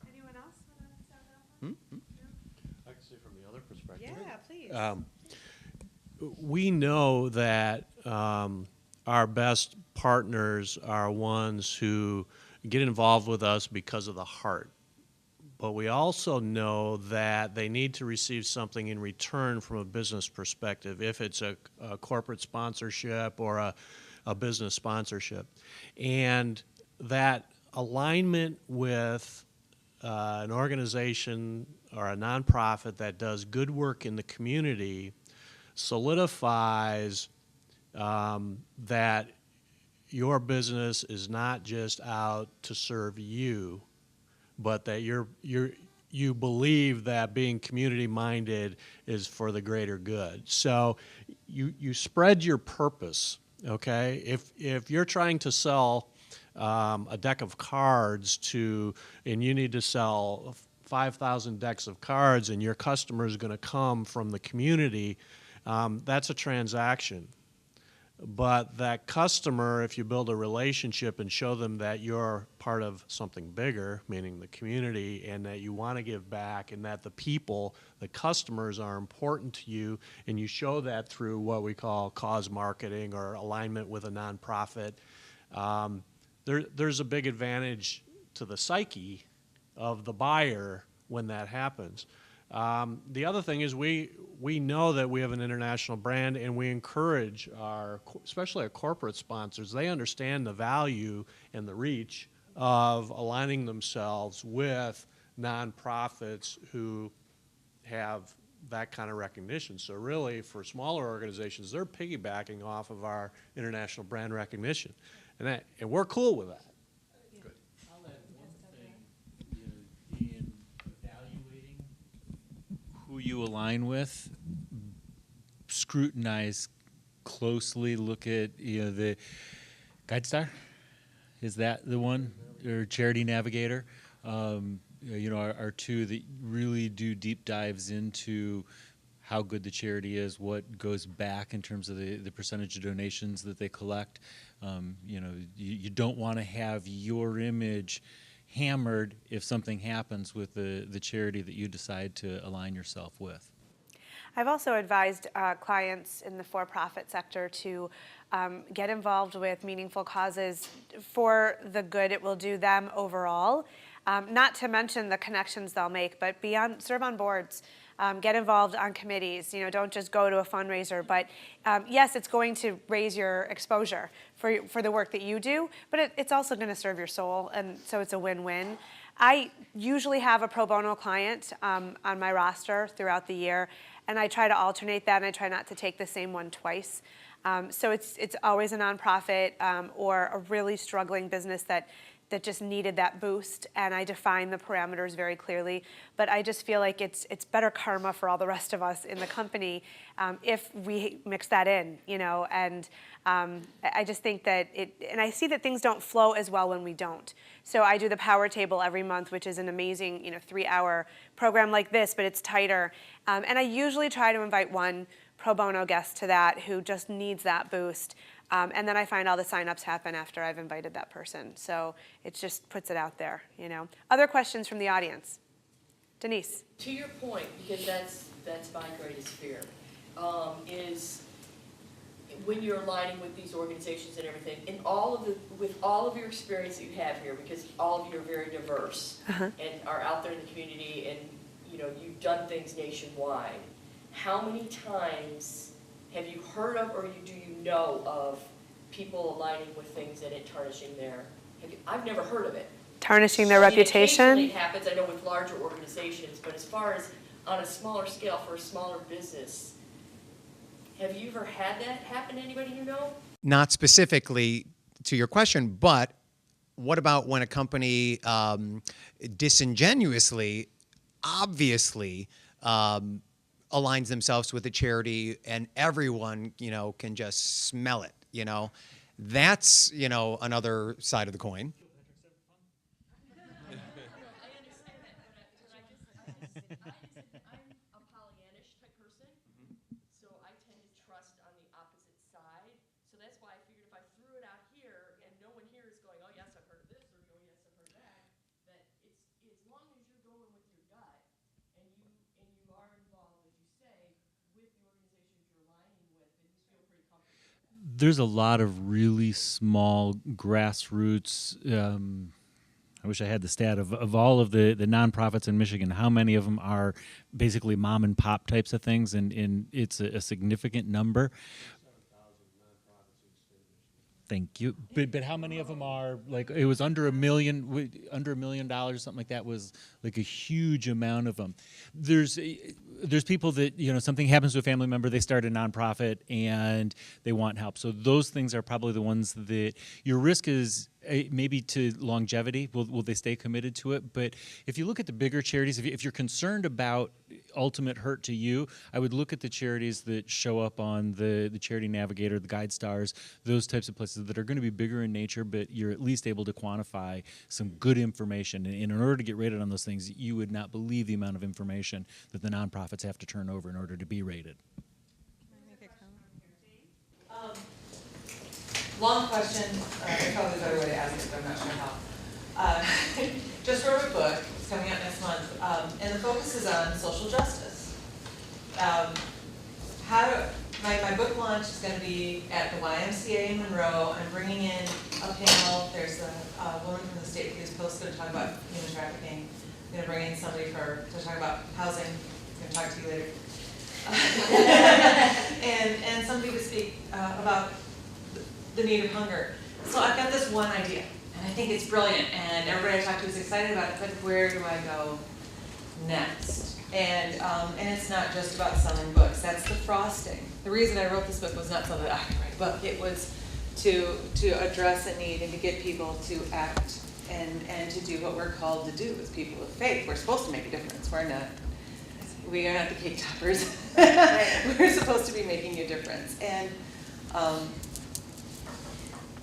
Anyone else want to start off? I can see from the other perspective. Yeah, please. We know that our best partners are ones who get involved with us because of the heart. But we also know that they need to receive something in return from a business perspective, if it's a corporate sponsorship or a business sponsorship. And that alignment with an organization or a nonprofit that does good work in the community solidifies that your business is not just out to serve you, but that you believe that being community minded is for the greater good. So you spread your purpose. Okay, if you're trying to sell a deck of cards and you need to sell 5,000 decks of cards, and your customer is going to come from the community, that's a transaction. But that customer, if you build a relationship and show them that you're part of something bigger, meaning the community, and that you want to give back, and that the people, the customers, are important to you, and you show that through what we call cause marketing or alignment with a nonprofit, there's a big advantage to the psyche of the buyer when that happens. The other thing is we know that we have an international brand, and we encourage especially our corporate sponsors. They understand the value and the reach of aligning themselves with nonprofits who have that kind of recognition. So really, for smaller organizations, they're piggybacking off of our international brand recognition, and we're cool with that. I'll add one thing, in evaluating who you align with, scrutinize closely, look at the GuideStar, is that the one, or Charity Navigator, are two that really do deep dives into how good the charity is, what goes back in terms of the percentage of donations that they collect. You don't want to have your image hammered if something happens with the charity that you decide to align yourself with. I've also advised clients in the for-profit sector to get involved with meaningful causes for the good it will do them overall. Not to mention the connections they'll make, but serve on boards, get involved on committees. Don't just go to a fundraiser, but yes, it's going to raise your exposure for the work that you do, but it's also going to serve your soul, and so it's a win-win. I usually have a pro bono client on my roster throughout the year, and I try to alternate that, and I try not to take the same one twice. So it's always a nonprofit or a really struggling business that just needed that boost, and I define the parameters very clearly. But I just feel like it's better karma for all the rest of us in the company if we mix that in, and I just think that and I see that things don't flow as well when we don't. So I do the Power Table every month, which is an amazing 3-hour program like this, but it's tighter. And I usually try to invite one pro bono guest to that who just needs that boost. And then I find all the signups happen after I've invited that person. So it just puts it out there, Other questions from the audience? Denise. To your point, because that's my greatest fear, is when you're aligning with these organizations and everything, with all of your experience that you have here, because all of you are very diverse and are out there in the community, and you've done things nationwide. How many times have you heard of, or do you know of people aligning with things and it tarnishing I've never heard of it. Tarnishing their reputation? Occasionally it happens, I know, with larger organizations, but as far as on a smaller scale for a smaller business, have you ever had that happen to anybody you know? Not specifically to your question, but what about when a company disingenuously, obviously, aligns themselves with a charity and everyone, can just smell it, That's, another side of the coin. I'm a Pollyannish type person, so I tend to trust on the opposite side. So that's why I figured if I threw it out here and no one here is going, oh yes, I've heard of this, or oh yes, I've heard of that, that it's as long as you're going with your gut and you are involved, as you say, with the organizations you're aligning with, then you feel pretty comfortable. There's a lot of really small grassroots. I wish I had the stat of all of the nonprofits in Michigan. How many of them are basically mom and pop types of things, and it's a significant number. Thank you. But how many of them are like, it was under $1 million, something like that, was like a huge amount of them. There's people that, something happens to a family member, they start a nonprofit and they want help. So those things are probably the ones that your risk is maybe to longevity. Will they stay committed to it? But if you look at the bigger charities, if you're concerned about ultimate hurt to you, I would look at the charities that show up on the Charity Navigator, the GuideStars, those types of places that are going to be bigger in nature, but you're at least able to quantify some good information. And in order to get rated on those things, you would not believe the amount of information that the nonprofits have to turn over in order to be rated. Long question, there's probably a better way to ask it, but I'm not sure how. Just wrote a book, it's coming out next month, and the focus is on social justice. My book launch is going to be at the YMCA in Monroe. I'm bringing in a panel. There's a woman from the State Police Post going to talk about human trafficking. I'm going to bring in somebody to talk about housing. I'm gonna talk to you later. And somebody to speak about the need of hunger. So I've got this one idea, and I think it's brilliant, and everybody I talk to is excited about it, but where do I go next? And it's not just about selling books, that's the frosting. The reason I wrote this book was not so that I could write a book, it was to address a need and to get people to act and to do what we're called to do as people of faith. We're supposed to make a difference, we are not the cake toppers. We're supposed to be making a difference. And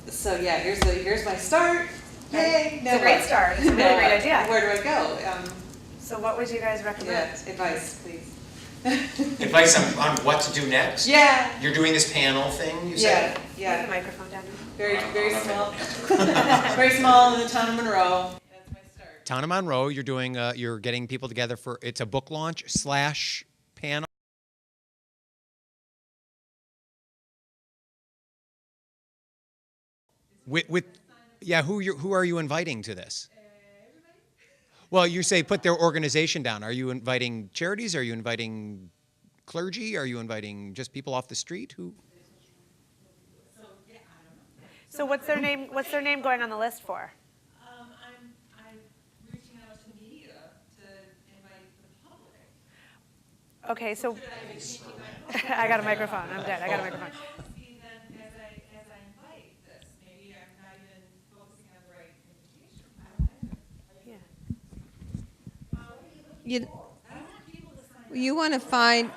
so yeah, here's my start. Yay! It's a great start. It's a really great idea. Where do I go? So what would you guys recommend? Yeah, advice, please. Advice on what to do next? Yeah. You're doing this panel thing, you said? Yeah. Put the microphone down. Very small. Very small in the town of Monroe. That's my start. Town of Monroe, you're doing, you're getting people together for, it's a book launch / panel. Yeah, who are you inviting to this? Well, you say put their organization down. Are you inviting charities? Are you inviting clergy? Are you inviting just people off the street? Who? So what's their name? What's their name going on the list for? I'm reaching out to media to invite the public. Okay, so I got a microphone. I'm dead. I got a microphone. As I invite this, maybe I'm not even focusing on the right invitation. You want to find,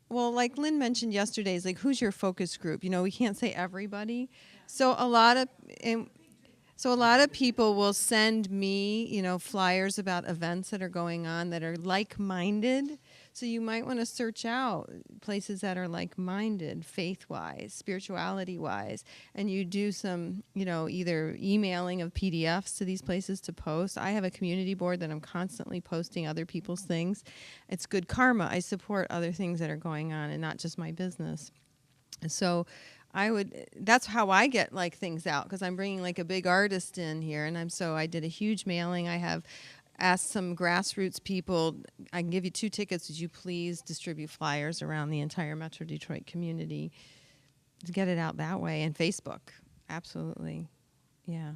well, like Lynn mentioned yesterday, is like, who's your focus group? We can't say everybody. So a lot of people will send me, flyers about events that are going on that are like-minded. So you might want to search out places that are like-minded, faith-wise, spirituality-wise, and you do some, either emailing of PDFs to these places to post. I have a community board that I'm constantly posting other people's things. It's good karma. I support other things that are going on and not just my business. So that's how I get things out, because I'm bringing a big artist in here, and I did a huge mailing. I have asked some grassroots people, I can give you 2 tickets, would you please distribute flyers around the entire Metro Detroit community to get it out that way, and Facebook, absolutely, yeah.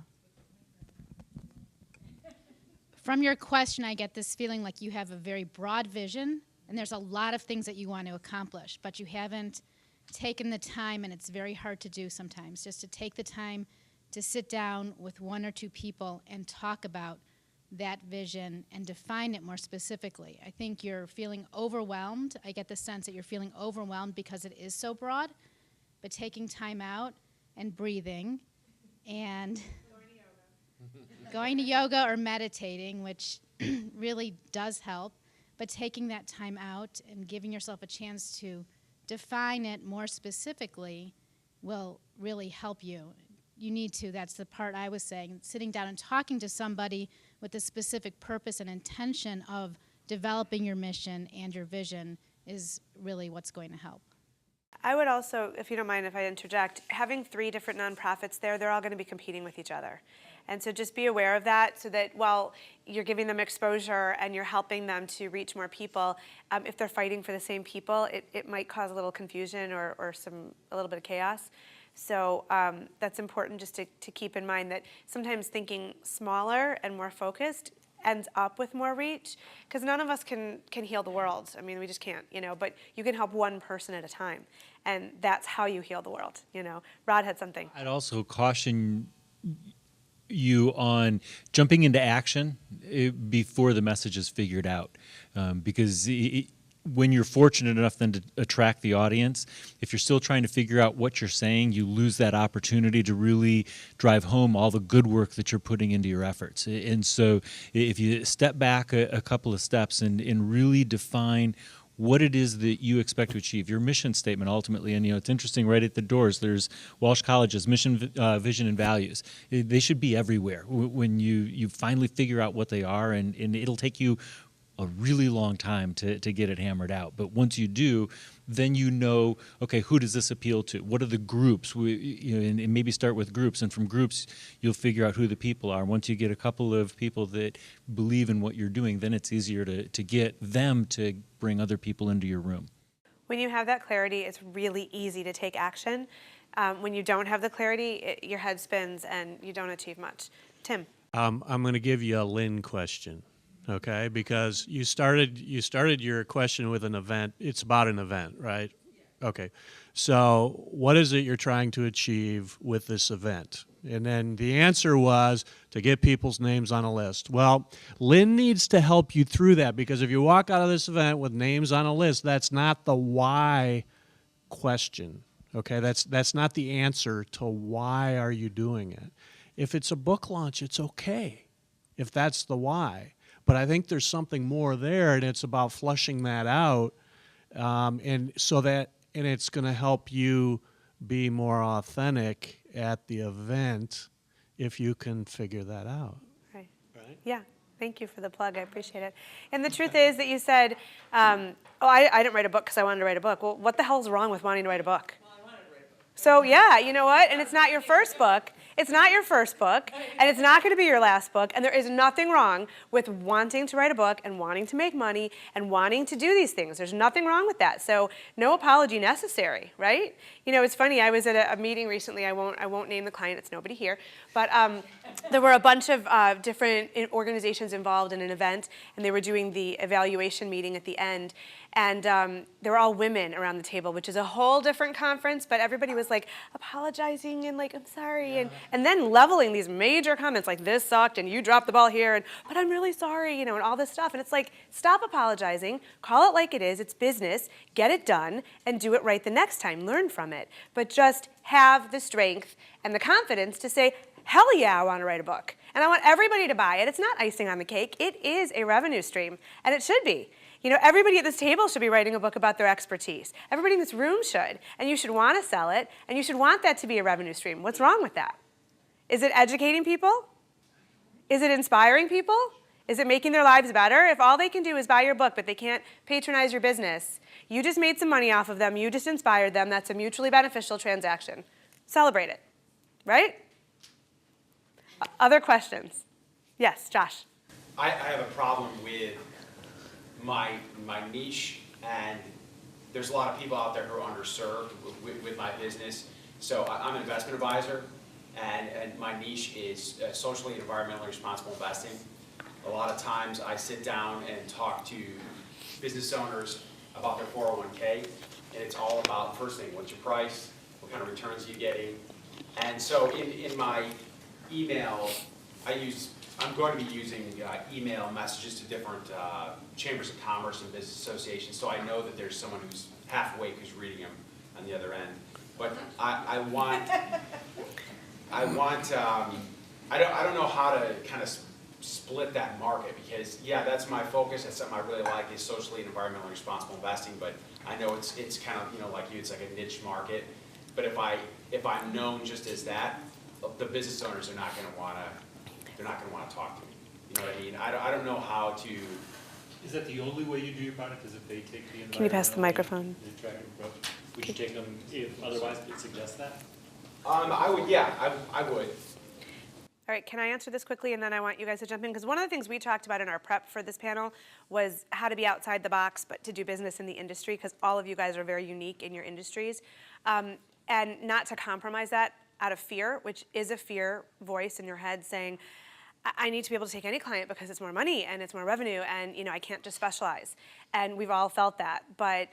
From your question, I get this feeling like you have a very broad vision, and there's a lot of things that you want to accomplish, but you haven't taken the time, and it's very hard to do sometimes, just to take the time to sit down with 1 or 2 people and talk about that vision and define it more specifically. I think you're feeling overwhelmed. I get the sense that you're feeling overwhelmed because it is so broad, but taking time out and breathing and going to yoga or meditating, which really does help, but taking that time out and giving yourself a chance to define it more specifically will really help you. You need to, that's the part I was saying, sitting down and talking to somebody with a specific purpose and intention of developing your mission and your vision is really what's going to help. I would also, if you don't mind if I interject, having 3 different nonprofits there, they're all going to be competing with each other. And so just be aware of that, so that while you're giving them exposure and you're helping them to reach more people, if they're fighting for the same people, it might cause a little confusion or a little bit of chaos. So that's important just to keep in mind, that sometimes thinking smaller and more focused ends up with more reach, because none of us can heal the world. I mean, we just can't, but you can help one person at a time, and that's how you heal the world, Rod had something. I'd also caution you on jumping into action before the message is figured out, because when you're fortunate enough then to attract the audience, if you're still trying to figure out what you're saying, you lose that opportunity to really drive home all the good work that you're putting into your efforts. And so if you step back a couple of steps and really define what it is that you expect to achieve, your mission statement ultimately. And it's interesting, right at the doors there's Walsh College's mission, vision, and values. They should be everywhere when you finally figure out what they are, and it'll take you a really long time to get it hammered out. But once you do, then you know, okay, who does this appeal to? What are the groups? And maybe start with groups, and from groups, you'll figure out who the people are. Once you get a couple of people that believe in what you're doing, then it's easier to get them to bring other people into your room. When you have that clarity, it's really easy to take action. When you don't have the clarity, your head spins and you don't achieve much. Tim. I'm going to give you a Lynn question, okay? Because you started your question with an event. It's about an event, right? Okay. So what is it you're trying to achieve with this event? And then the answer was to get people's names on a list. Well, Lynn needs to help you through that, because if you walk out of this event with names on a list, that's not the why question, okay? That's not the answer to why are you doing it. If it's a book launch, it's okay if that's the why. But I think there's something more there, and it's about flushing that out, and it's going to help you be more authentic at the event if you can figure that out. Right. Yeah. Thank you for the plug. I appreciate it. And the truth is that you said, I didn't write a book because I wanted to write a book. Well, what the hell's wrong with wanting to write a book? Well, I wanted to write a book. So yeah, you know what? And it's not your first book. It's not your first book, and it's not going to be your last book, and there is nothing wrong with wanting to write a book and wanting to make money and wanting to do these things. There's nothing wrong with that. So no apology necessary, right? You know, it's funny. I was at a meeting recently. I won't name the client. It's nobody here. But there were a bunch of different organizations involved in an event, and they were doing the evaluation meeting at the end. And they were all women around the table, which is a whole different conference, but everybody was like apologizing and like, I'm sorry, and then leveling these major comments like this sucked and you dropped the ball here, and but I'm really sorry, you know, and all this stuff. And it's like, stop apologizing, call it like it is, it's business, get it done, and do it right the next time, learn from it. But just have the strength and the confidence to say, hell yeah, I want to write a book. And I want everybody to buy it. It's not icing on the cake, it is a revenue stream, and it should be. You know, everybody at this table should be writing a book about their expertise. Everybody in this room should. And you should want to sell it, and you should want that to be a revenue stream. What's wrong with that? Is it educating people? Is it inspiring people? Is it making their lives better? If all they can do is buy your book, but they can't patronize your business, you just made some money off of them, you just inspired them, that's a mutually beneficial transaction. Celebrate it, right? Other questions? Yes, Josh. I have a problem with my niche, and there's a lot of people out there who are underserved with my business. So I'm an investment advisor, and my niche is socially and environmentally responsible investing. A lot of times I sit down and talk to business owners about their 401k, and it's all about, first thing, what's your price, what kind of returns are you getting? And so in my email, I'm going to be using email messages to different chambers of commerce and business associations, so I know that there's someone who's half awake who's reading them on the other end. But I don't know how to kind of split that market, because yeah, that's my focus. That's something I really like, is socially and environmentally responsible investing. But I know it's kind of, you know, like you, it's like a niche market. But if I'm known just as that, the business owners are not going to want to. They're not going to want to talk to me. You know what I mean? I don't know how to. Is that the only way you do your product? Is if they take the environmental? Can you pass the microphone? Attractive approach. Would you take them if otherwise? Could suggest that? I would. Yeah, I would. All right, can I answer this quickly, and then I want you guys to jump in? Because one of the things we talked about in our prep for this panel was how to be outside the box, but to do business in the industry, because all of you guys are very unique in your industries, and not to compromise that out of fear, which is a fear voice in your head saying, I need to be able to take any client because it's more money and it's more revenue, and you know I can't just specialize. And we've all felt that, but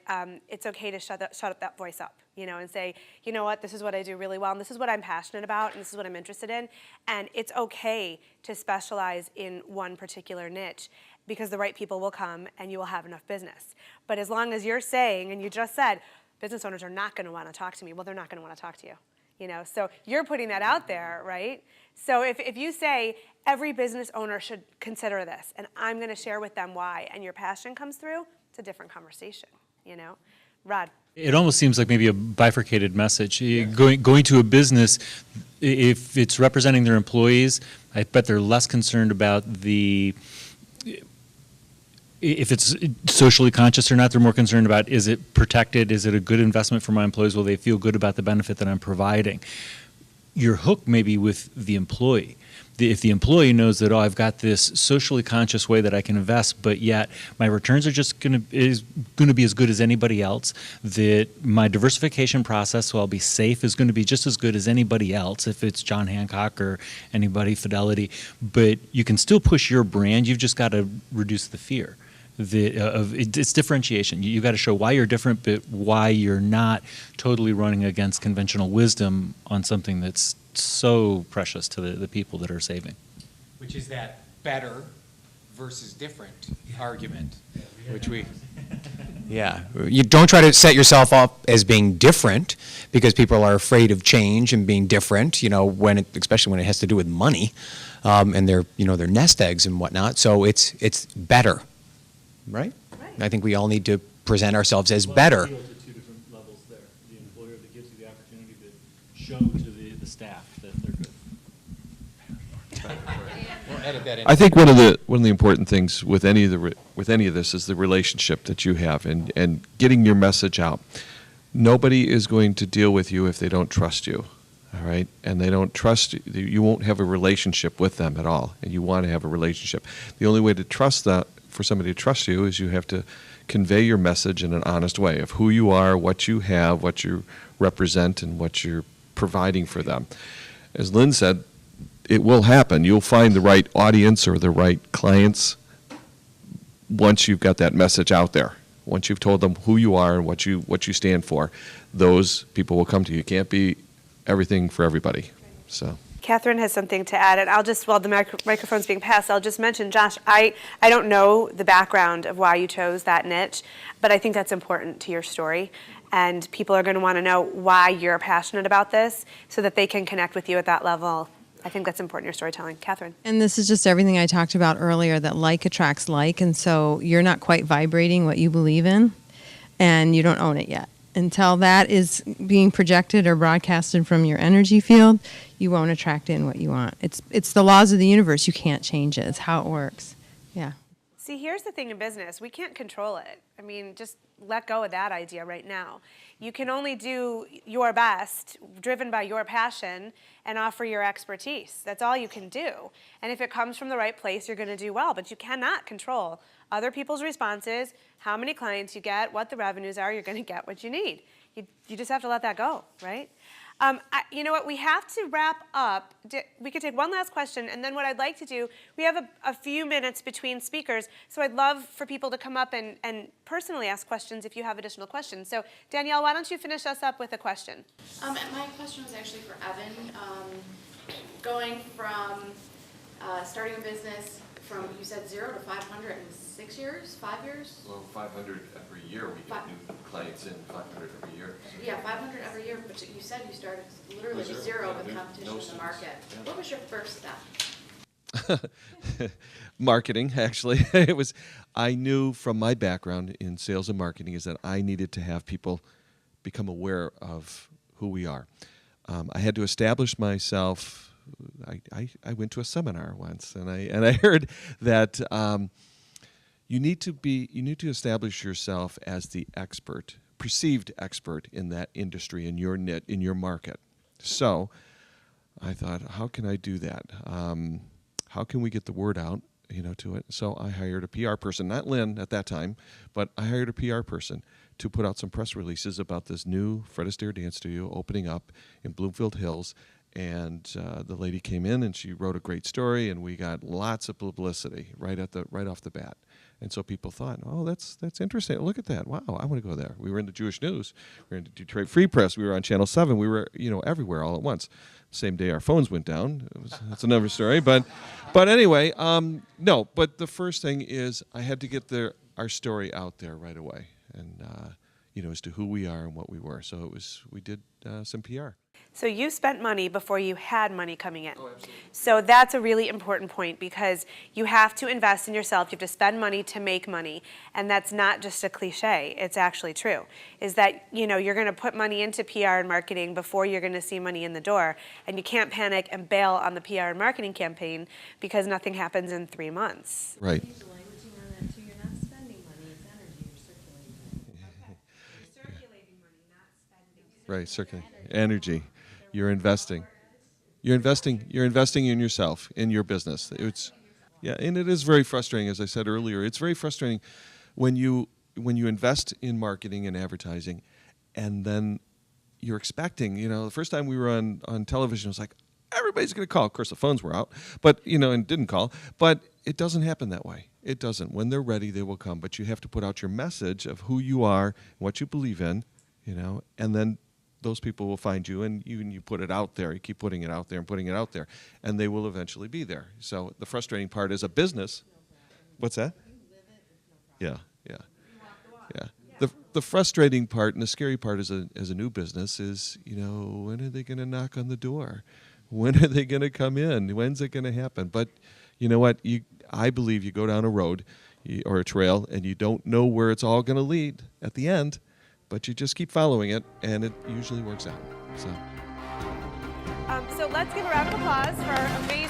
it's okay to shut that voice up, you know, and say, you know what, this is what I do really well, and this is what I'm passionate about, and this is what I'm interested in, and it's okay to specialize in one particular niche, because the right people will come and you will have enough business. But as long as you're saying, and you just said, business owners are not going to want to talk to me, well, they're not going to want to talk to you. You know, so you're putting that out there, right? So if you say every business owner should consider this, and I'm going to share with them why, and your passion comes through, it's a different conversation, you know? Rod. It almost seems like maybe a bifurcated message. Going to a business, if it's representing their employees, I bet they're less concerned about the if it's socially conscious or not. They're more concerned about, is it protected? Is it a good investment for my employees? Will they feel good about the benefit that I'm providing? Your hook may be with the employee. If the employee knows that, oh, I've got this socially conscious way that I can invest, but yet my returns are just going to be as good as anybody else, that my diversification process, so I'll be safe, is going to be just as good as anybody else, if it's John Hancock or anybody, Fidelity, but you can still push your brand. You've just got to reduce the fear. It's differentiation. You've got to show why you're different, but why you're not totally running against conventional wisdom on something that's so precious to the people that are saving. Which is that better versus different argument, which we... Yeah, you don't try to set yourself up as being different, because people are afraid of change and being different, especially when it has to do with money, and their nest eggs and whatnot. So it's better, right? I think we all need to present ourselves as better. Two different levels there. The employer that gives you the opportunity to show to the staff that they're good. We'll edit that in. I think one of the important things with any of this is the relationship that you have and getting your message out. Nobody is going to deal with you if they don't trust you, all right? And they don't trust you. You won't have a relationship with them at all, and you want to have a relationship. The only way to trust that, for somebody to trust you, is you have to convey your message in an honest way of who you are, what you have, what you represent, and what you're providing for them. As Lynn said, it will happen. You'll find the right audience or the right clients once you've got that message out there. Once you've told them who you are and what you stand for, those people will come to you. You can't be everything for everybody. So. Catherine has something to add, and I'll just, while the microphone's being passed, I'll just mention, Josh, I don't know the background of why you chose that niche, but I think that's important to your story, and people are going to want to know why you're passionate about this so that they can connect with you at that level. I think that's important in your storytelling. Catherine. And this is just everything I talked about earlier, that like attracts like, and so you're not quite vibrating what you believe in, and you don't own it yet. Until that is being projected or broadcasted from your energy field, you won't attract in what you want. It's the laws of the universe. You can't change it. It's how it works. Yeah. See, here's the thing in business. We can't control it. I mean, just let go of that idea right now. You can only do your best, driven by your passion, and offer your expertise. That's all you can do. And if it comes from the right place, you're going to do well. But you cannot control other people's responses, how many clients you get, what the revenues are. You're going to get what you need. You just have to let that go, right? You know what, we have to wrap up. We could take one last question, and then what I'd like to do, we have a few minutes between speakers, so I'd love for people to come up and personally ask questions if you have additional questions. So Danielle, why don't you finish us up with a question? My question was actually for Evan. Going from starting a business from, you said 0 to 500 in 6 years, 5 years? Well, 500 every year. We get new clients in, 500 every year. Yeah, 500 every year, but you said you started literally with zero with competition in the market. Yeah. What was your first step? Marketing, actually. I knew from my background in sales and marketing is that I needed to have people become aware of who we are. I had to establish myself. I went to a seminar once, and I heard that you need to establish yourself as the expert, perceived expert in that industry, in your niche, in your market. So I thought, how can I do that? How can we get the word out, to it? So I hired a PR person, not Lynn at that time, but I hired a PR person to put out some press releases about this new Fred Astaire dance studio opening up in Bloomfield Hills. And the lady came in and she wrote a great story, and we got lots of publicity right off the bat. And so people thought, oh, that's interesting. Look at that. Wow, I want to go there. We were in the Jewish News. We were in the Detroit Free Press. We were on Channel 7. We were, everywhere all at once. Same day our phones went down. That's another story. But anyway, no. But the first thing is I had to get our story out there right away, and as to who we are and what we were. So we did some PR. So you spent money before you had money coming in. Oh, absolutely. So that's a really important point, because you have to invest in yourself. You have to spend money to make money. And that's not just a cliche. It's actually true. Is that, you're going to put money into PR and marketing before you're going to see money in the door. And you can't panic and bail on the PR and marketing campaign because nothing happens in 3 months. Right. Use the languaging on that too. You're not spending Right, circulating energy. You're investing. You're investing in yourself, in your business. Yeah, and it is very frustrating, as I said earlier. It's very frustrating when you invest in marketing and advertising, and then you're expecting. The first time we were on television, it was like, everybody's going to call. Of course, the phones were out, but and didn't call. But it doesn't happen that way. It doesn't. When they're ready, they will come. But you have to put out your message of who you are, what you believe in, and then those people will find you, and you put it out there. You keep putting it out there and putting it out there, and they will eventually be there. So the frustrating part is a business. What's that? Yeah. The frustrating part and the scary part as a new business is, when are they going to knock on the door? When are they going to come in? When's it going to happen? But you know what? I believe you go down a road or a trail, and you don't know where it's all going to lead at the end, but you just keep following it, and it usually works out. So let's give a round of applause for our amazing